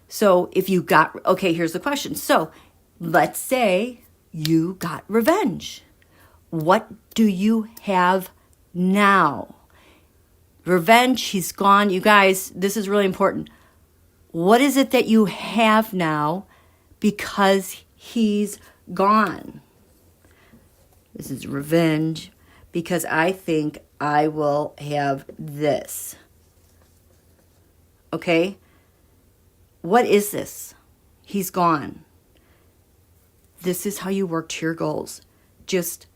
So here's the question. So let's say you got revenge. What do you have now? Revenge, he's gone. You guys, this is really important. What is it that you have now because he's gone? This is revenge because I think I will have this. Okay? What is this? He's gone. This is how you work to your goals. Just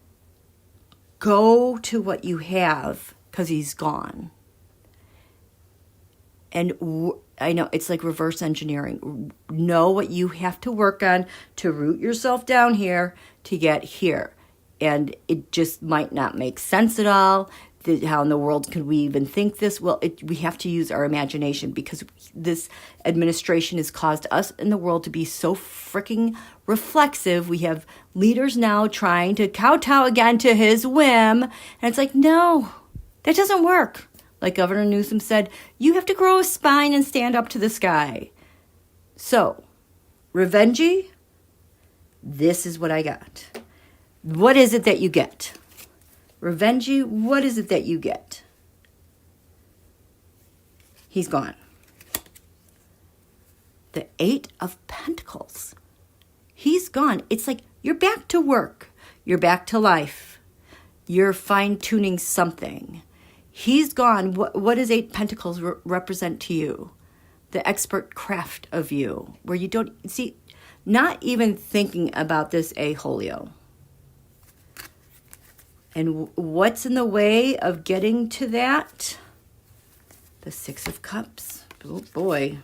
go to what you have because he's gone. And I know it's like reverse engineering. Know what you have to work on to root yourself down here to get here. And it just might not make sense at all. How in the world could we even think this? Well, we have to use our imagination because this administration has caused us in the world to be so freaking reflexive. We have leaders now trying to kowtow again to his whim. And it's like, no, that doesn't work. Like Governor Newsom said, you have to grow a spine and stand up to the sky. So, revengie, this is what I got. What is it that you get? Revengie, what is it that you get? He's gone. The 8 of Pentacles. He's gone. It's like you're back to work. You're back to life. You're fine-tuning something. He's gone. What does 8 Pentacles represent to you? The expert craft of you, where you don't see, not even thinking about this aholio. And what's in the way of getting to that? The 6 of Cups. Oh boy.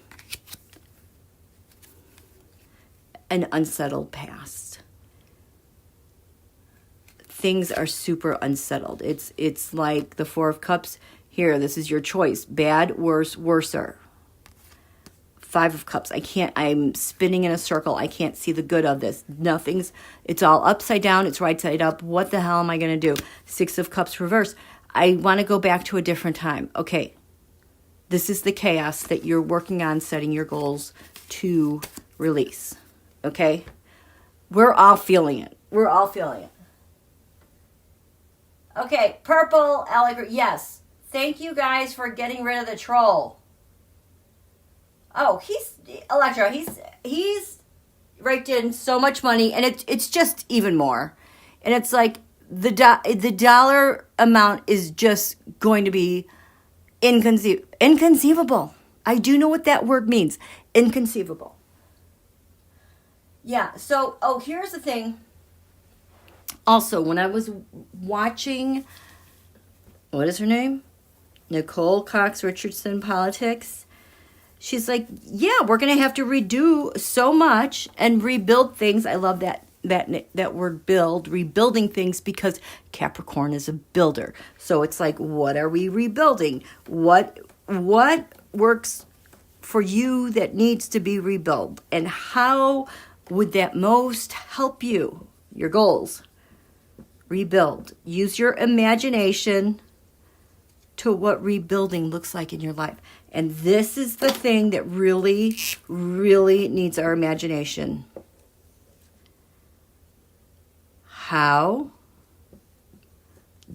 An unsettled past. Things are super unsettled. It's like the 4 of Cups. Here, this is your choice. Bad, worse, worser. 5 of Cups. I'm spinning in a circle. I can't see the good of this. It's all upside down. It's right side up. What the hell am I going to do? 6 of Cups reverse. I want to go back to a different time. Okay. This is the chaos that you're working on setting your goals to release. Okay? We're all feeling it. We're all feeling it. Okay. Purple, Allegra. Yes. Thank you guys for getting rid of the troll. Oh, Electra, he's raked in so much money, and it's just even more. And it's like the dollar amount is just going to be inconceivable. I do know what that word means. Inconceivable. Yeah, so, here's the thing. Also, when I was watching, what is her name? Nicole Cox Richardson Politics. She's like, yeah, we're going to have to redo so much and rebuild things. I love that word build, rebuilding things, because Capricorn is a builder. So it's like, what are we rebuilding? What works for you that needs to be rebuilt? And how would that most help you, your goals? Rebuild. Use your imagination to what rebuilding looks like in your life. And this is the thing that really, really needs our imagination. How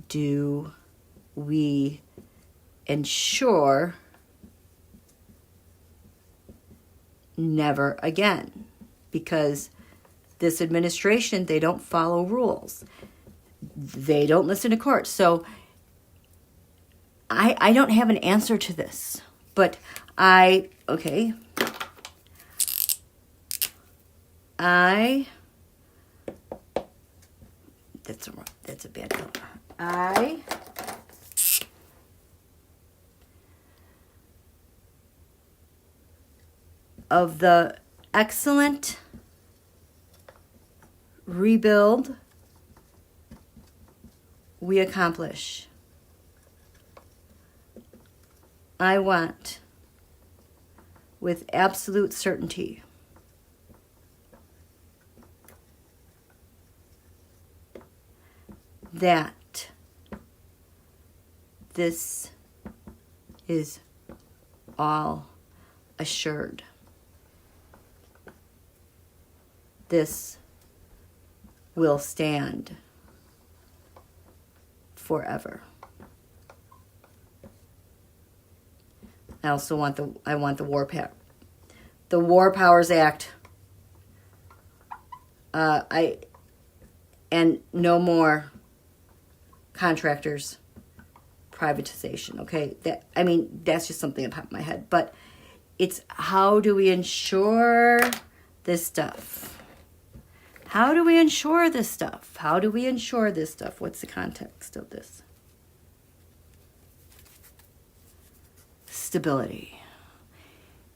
do we ensure never again? Because this administration, they don't follow rules. They don't listen to court. So I don't have an answer to this. But that's a bad color. Of the excellent rebuild we accomplish, I want, with absolute certainty, that this is all assured. This will stand forever. I also want the War Powers Act. And no more contractors privatization. Okay, that's just something that popped in my head. But it's, how do we ensure this stuff? How do we ensure this stuff? How do we ensure this stuff? What's the context of this? Stability.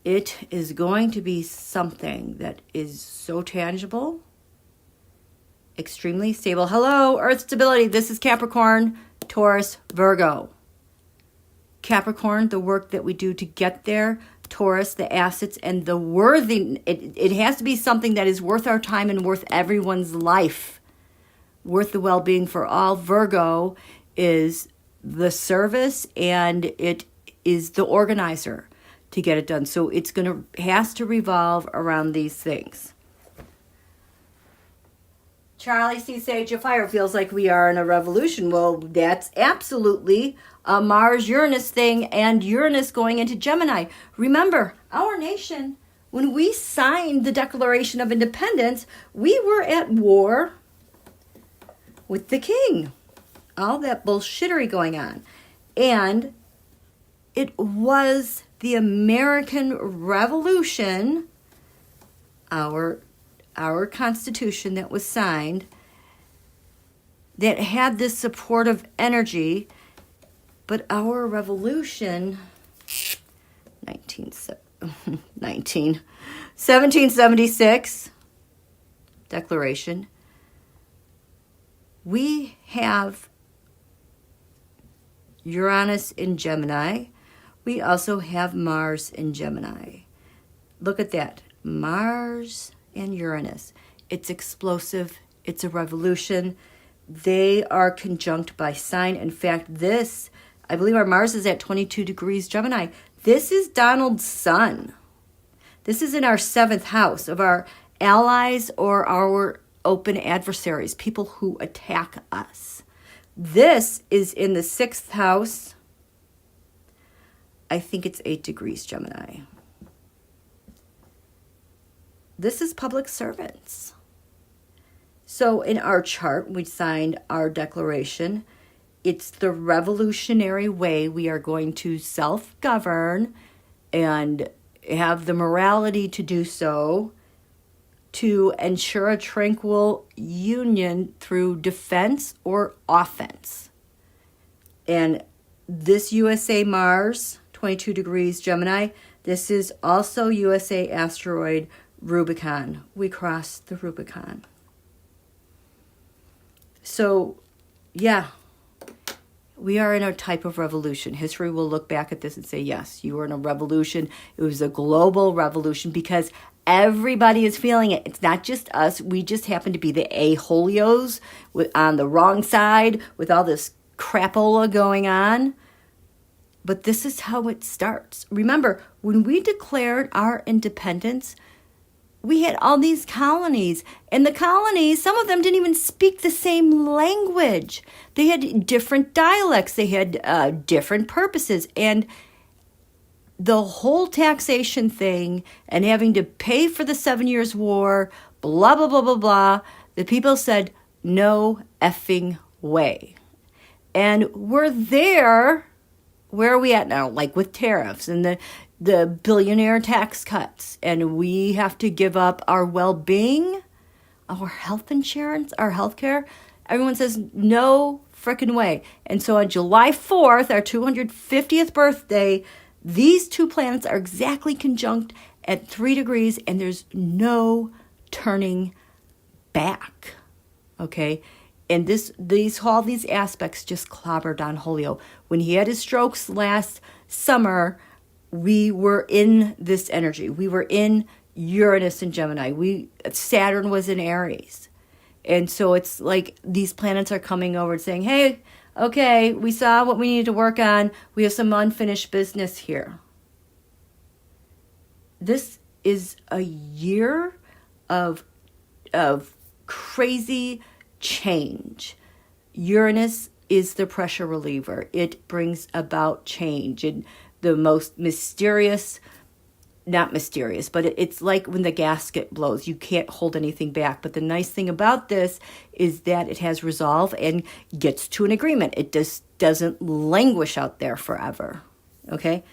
It is going to be something that is so tangible, extremely stable. Hello, Earth stability. This is Capricorn, Taurus, Virgo. Capricorn, the work that we do to get there. Taurus, the assets and the worthy. It has to be something that is worth our time and worth everyone's life, worth the well-being for all. Virgo is the service, and it is the organizer. to get it done. So it's has to revolve around these things. Charlie C. Sage of Fire feels like we are in a revolution. Well, that's absolutely a Mars-Uranus thing, and Uranus going into Gemini. Remember, our nation, when we signed the Declaration of Independence, we were at war with the king. All that bullshittery going on. And it was the American Revolution, our Constitution that was signed, that had this supportive energy. But our revolution, 1776 Declaration, we have Uranus in Gemini. We also have Mars in Gemini. Look at that. Mars and Uranus. It's explosive. It's a revolution. They are conjunct by sign. In fact, this, I believe our Mars is at 22 degrees Gemini. This is Donald's sun. This is in our 7th house of our allies or our open adversaries, people who attack us. This is in the 6th house. I think it's 8 degrees Gemini. This is public servants. So in our chart, we signed our declaration. It's the revolutionary way we are going to self-govern and have the morality to do so, to ensure a tranquil union through defense or offense. And this USA Mars, 22 degrees Gemini, this is also USA asteroid Rubicon. We crossed the Rubicon. So, yeah, we are in a type of revolution. History will look back at this and say, yes, you were in a revolution. It was a global revolution because everybody is feeling it. It's not just us. We just happen to be the a-holios on the wrong side with all this crapola going on. But this is how it starts. Remember, when we declared our independence, we had all these colonies. And the colonies, some of them didn't even speak the same language. They had different dialects. They had different purposes. And the whole taxation thing and having to pay for the 7 Years' War, blah, blah, blah, blah, blah, the people said, no effing way. And we're there. Where are we at now? Like with tariffs and the billionaire tax cuts. And we have to give up our well-being, our health insurance, our health care. Everyone says, no frickin' way. And so on July 4th, our 250th birthday, these two planets are exactly conjunct at 3 degrees, and there's no turning back. Okay? And all these aspects just clobber Don Julio. When he had his strokes last summer, we were in this energy. We were in Uranus and Gemini. Saturn was in Aries. And so it's like these planets are coming over and saying, hey, okay, we saw what we needed to work on. We have some unfinished business here. This is a year of crazy change. Uranus is the pressure reliever. It brings about change in the most mysterious, not mysterious, but it's like when the gasket blows. You can't hold anything back. But the nice thing about this is that it has resolve and gets to an agreement. It just doesn't languish out there forever. Okay?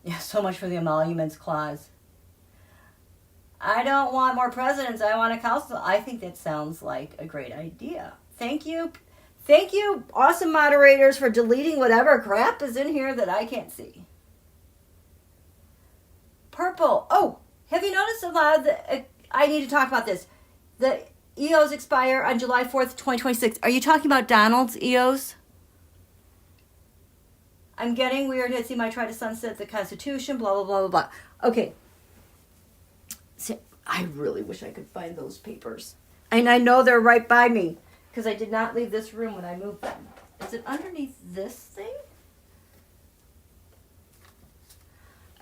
Yeah, so much for the emoluments clause. I don't want more presidents. I want a council. I think that sounds like a great idea. Thank you. Thank you, awesome moderators, for deleting whatever crap is in here that I can't see. Purple. Oh, have you noticed a lot of I need to talk about this. The EOs expire on July 4th, 2026. Are you talking about Donald's EOs? I'm getting weird hits. He might try to sunset the Constitution, blah, blah, blah, blah, blah. Okay. See, I really wish I could find those papers. And I know they're right by me because I did not leave this room when I moved them. Is it underneath this thing?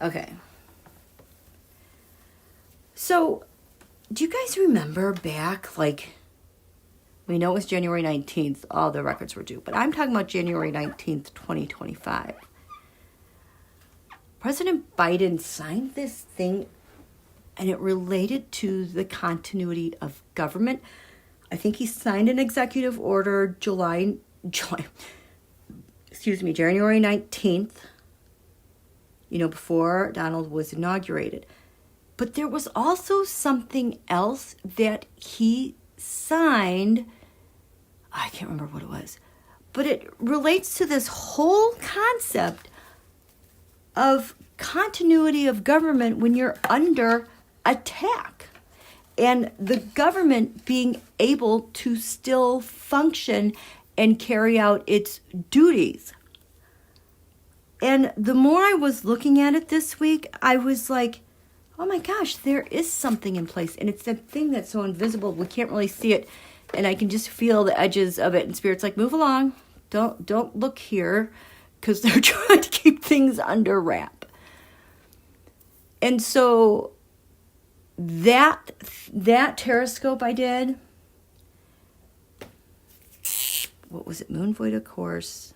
Okay. So, do you guys remember back, like, we know it was January 19th, all the records were due, but I'm talking about January 19th, 2025. President Biden signed this thing, and it related to the continuity of government. I think he signed an executive order January 19th, before Donald was inaugurated. But there was also something else that he signed. I can't remember what it was. But it relates to this whole concept of continuity of government when you're under attack. And the government being able to still function and carry out its duties. And the more I was looking at it this week, I was like, oh my gosh, there is something in place. And it's that thing that's so invisible, we can't really see it. And I can just feel the edges of it. And Spirit's like, move along. Don't look here. Because they're trying to keep things under wrap. And so that teroscope I did, what was it? Moon Void, of course.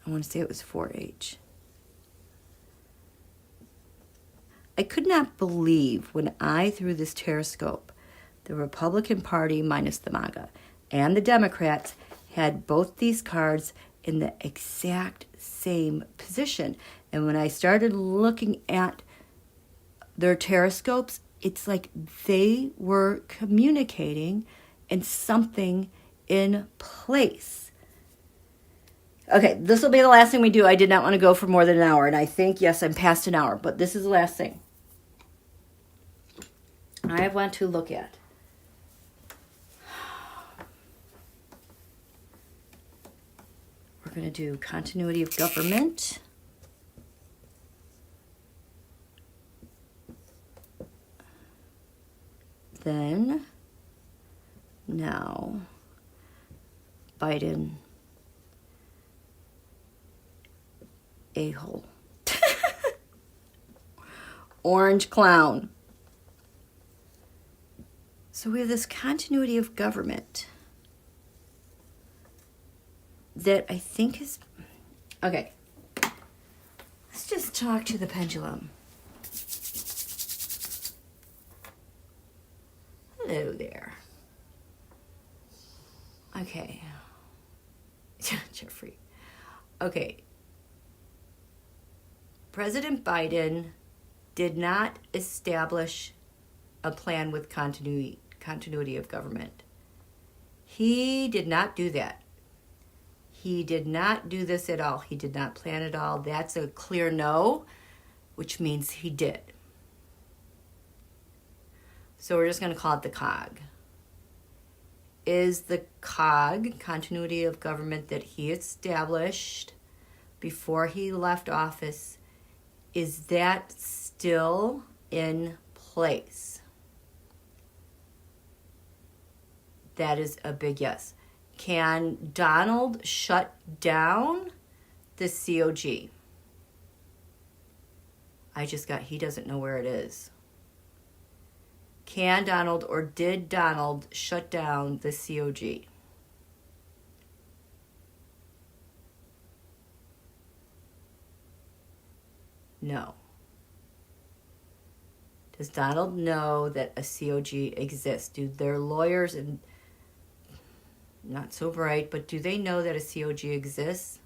I want to say it was 4H. I could not believe when I threw this teroscope, the Republican Party minus the MAGA and the Democrats had both these cards in the exact same position. And when I started looking at their teroscopes, it's like they were communicating and something in place. Okay, this will be the last thing we do. I did not want to go for more than an hour. And I think, yes, I'm past an hour. But this is the last thing I want to look at. We're going to do continuity of government. Then, now, Biden, a-hole. Orange clown. So we have this continuity of government that I think is... Okay. Let's just talk to the pendulum. Hello there. Okay. Jeffrey. Okay. President Biden did not establish a plan with continuity of government. He did not do that. He did not do this at all. He did not plan at all. That's a clear no, which means he did. So we're just going to call it the COG. Is the COG, continuity of government, that he established before he left office, is that still in place? That is a big yes. Can Donald shut down the COG? He doesn't know where it is. Can Donald, or did Donald shut down the COG? No. Does Donald know that a COG exists? Do their lawyers, and not so bright, but do they know that a COG exists?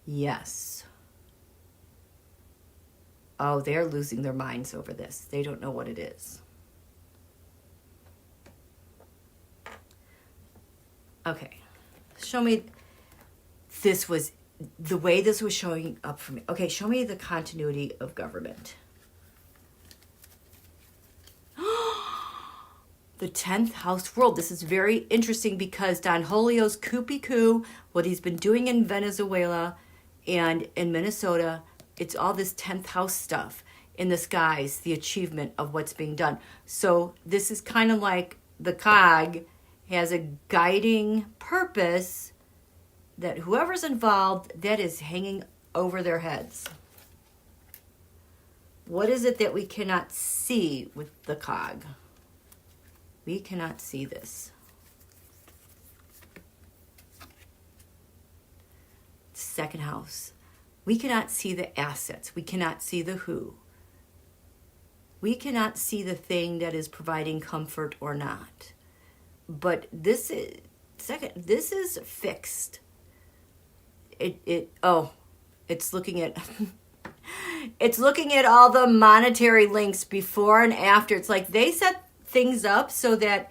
Yes. Oh, they're losing their minds over this. They don't know what it is. Okay. Show me. This was the way this was showing up for me. Okay, show me the continuity of government. The 10th house world. This is very interesting because Don Julio's coup, what he's been doing in Venezuela and in Minnesota, it's all this 10th house stuff in the skies, the achievement of what's being done. So this is kind of like the COG has a guiding purpose that whoever's involved, that is hanging over their heads. What is it that we cannot see with the cog? We cannot see this. Second house. We cannot see the assets. We cannot see the who. We cannot see the thing that is providing comfort or not. But this is fixed. It's looking at it's looking at all the monetary links before and after. It's like they set things up so that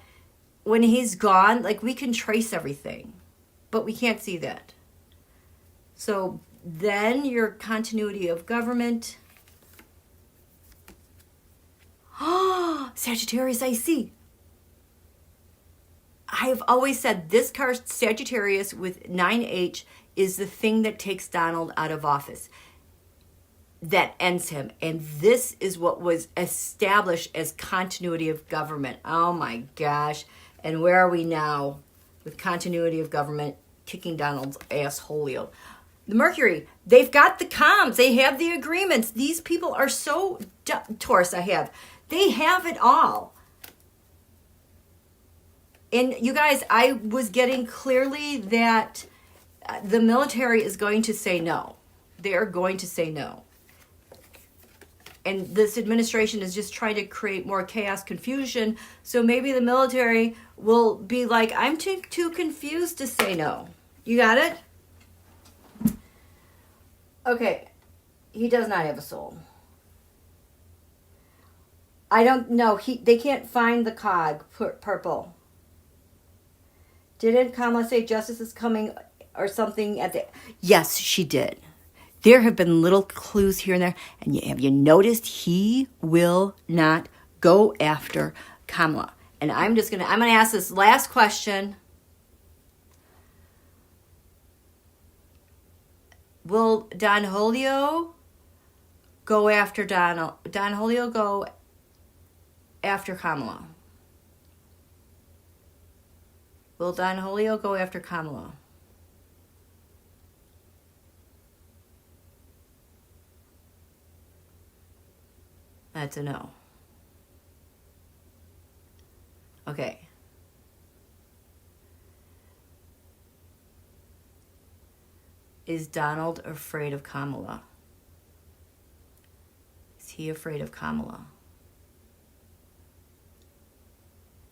when he's gone, like we can trace everything, but we can't see that. So then your continuity of government. Oh, Sagittarius, I see. I have always said this card, Sagittarius with 9H, is the thing that takes Donald out of office. That ends him. And this is what was established as continuity of government. Oh my gosh. And where are we now with continuity of government kicking Donald's assholio? The Mercury, they've got the comms. They have the agreements. These people are so... Taurus, they have it all. And you guys, I was getting clearly that the military is going to say no. They are going to say no. And this administration is just trying to create more chaos, confusion. So maybe the military will be like, I'm too confused to say no. You got it? Okay. He does not have a soul. I don't know. They can't find the cog, purple. Didn't Kamala say justice is coming or something at the... Yes, she did. There have been little clues here and there. And have you noticed he will not go after Kamala? And I'm going to ask this last question. Will Don Julio go after Don Julio go after Kamala? Will Don Julio go after Kamala? That's a no. Okay. Is Donald afraid of Kamala? Is he afraid of Kamala?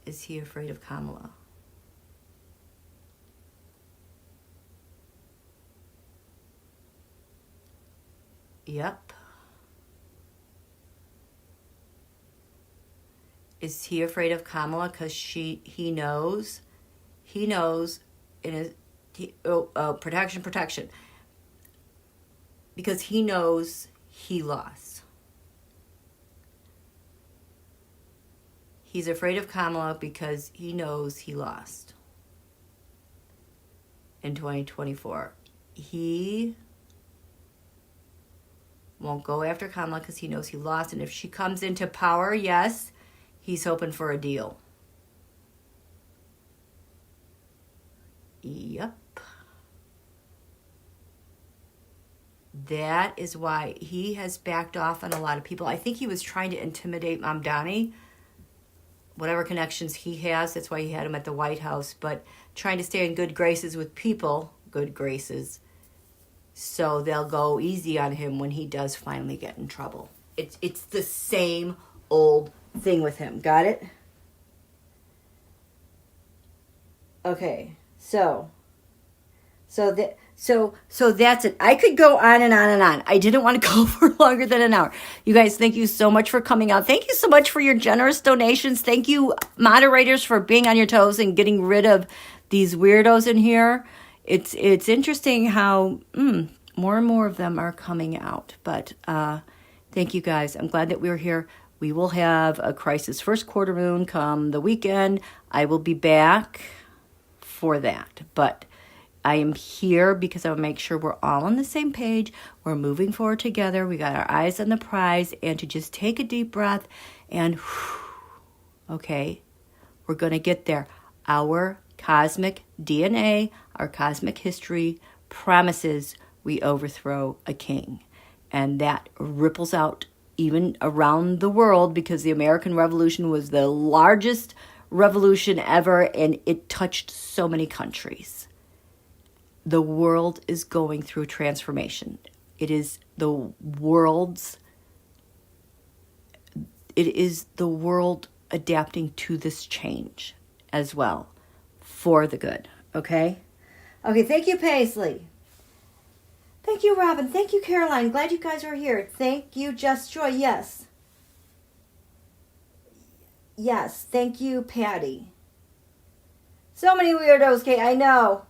Is he afraid of Kamala? Yep. Is he afraid of Kamala because he knows in his protection because he knows he lost. He's afraid of Kamala because he knows he lost in 2024. He won't go after Kamala because he knows he lost. And if she comes into power, yes, he's hoping for a deal. Yep. That is why he has backed off on a lot of people. I think he was trying to intimidate Mamdani. Whatever connections he has, that's why he had him at the White House. But trying to stay in good graces with people, good graces, so they'll go easy on him when he does finally get in trouble. It's the same old thing with him. Got it? Okay. So that's it. I could go on and on and on. I didn't want to go for longer than an hour. You guys, thank you so much for coming out. Thank you so much for your generous donations. Thank you, moderators, for being on your toes and getting rid of these weirdos in here. It's interesting how more and more of them are coming out. But thank you guys. I'm glad that we were here. We will have a crisis first quarter moon come the weekend. I will be back for that. But I am here because I will make sure we're all on the same page. We're moving forward together. We got our eyes on the prize. And to just take a deep breath and, okay, we're going to get there. Our cosmic DNA, our cosmic history promises we overthrow a king. And that ripples out even around the world, because the American Revolution was the largest revolution ever, and it touched so many countries. The world is going through transformation. It is the world adapting to this change as well, for the good. Okay, thank you, Paisley. Thank you, Robin. Thank you, Caroline. Glad you guys are here. Thank you, Just Joy. Yes. Yes. Thank you, Patty. So many weirdos, Kate. I know.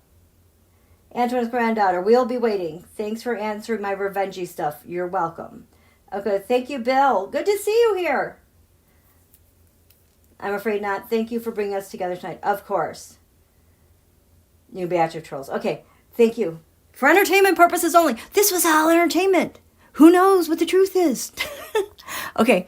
Antoine's granddaughter. We'll be waiting. Thanks for answering my revengie stuff. You're welcome. Okay. Thank you, Bill. Good to see you here. I'm afraid not. Thank you for bringing us together tonight. Of course. New batch of trolls. Okay. Thank you. For entertainment purposes only. This was all entertainment. Who knows what the truth is? Okay.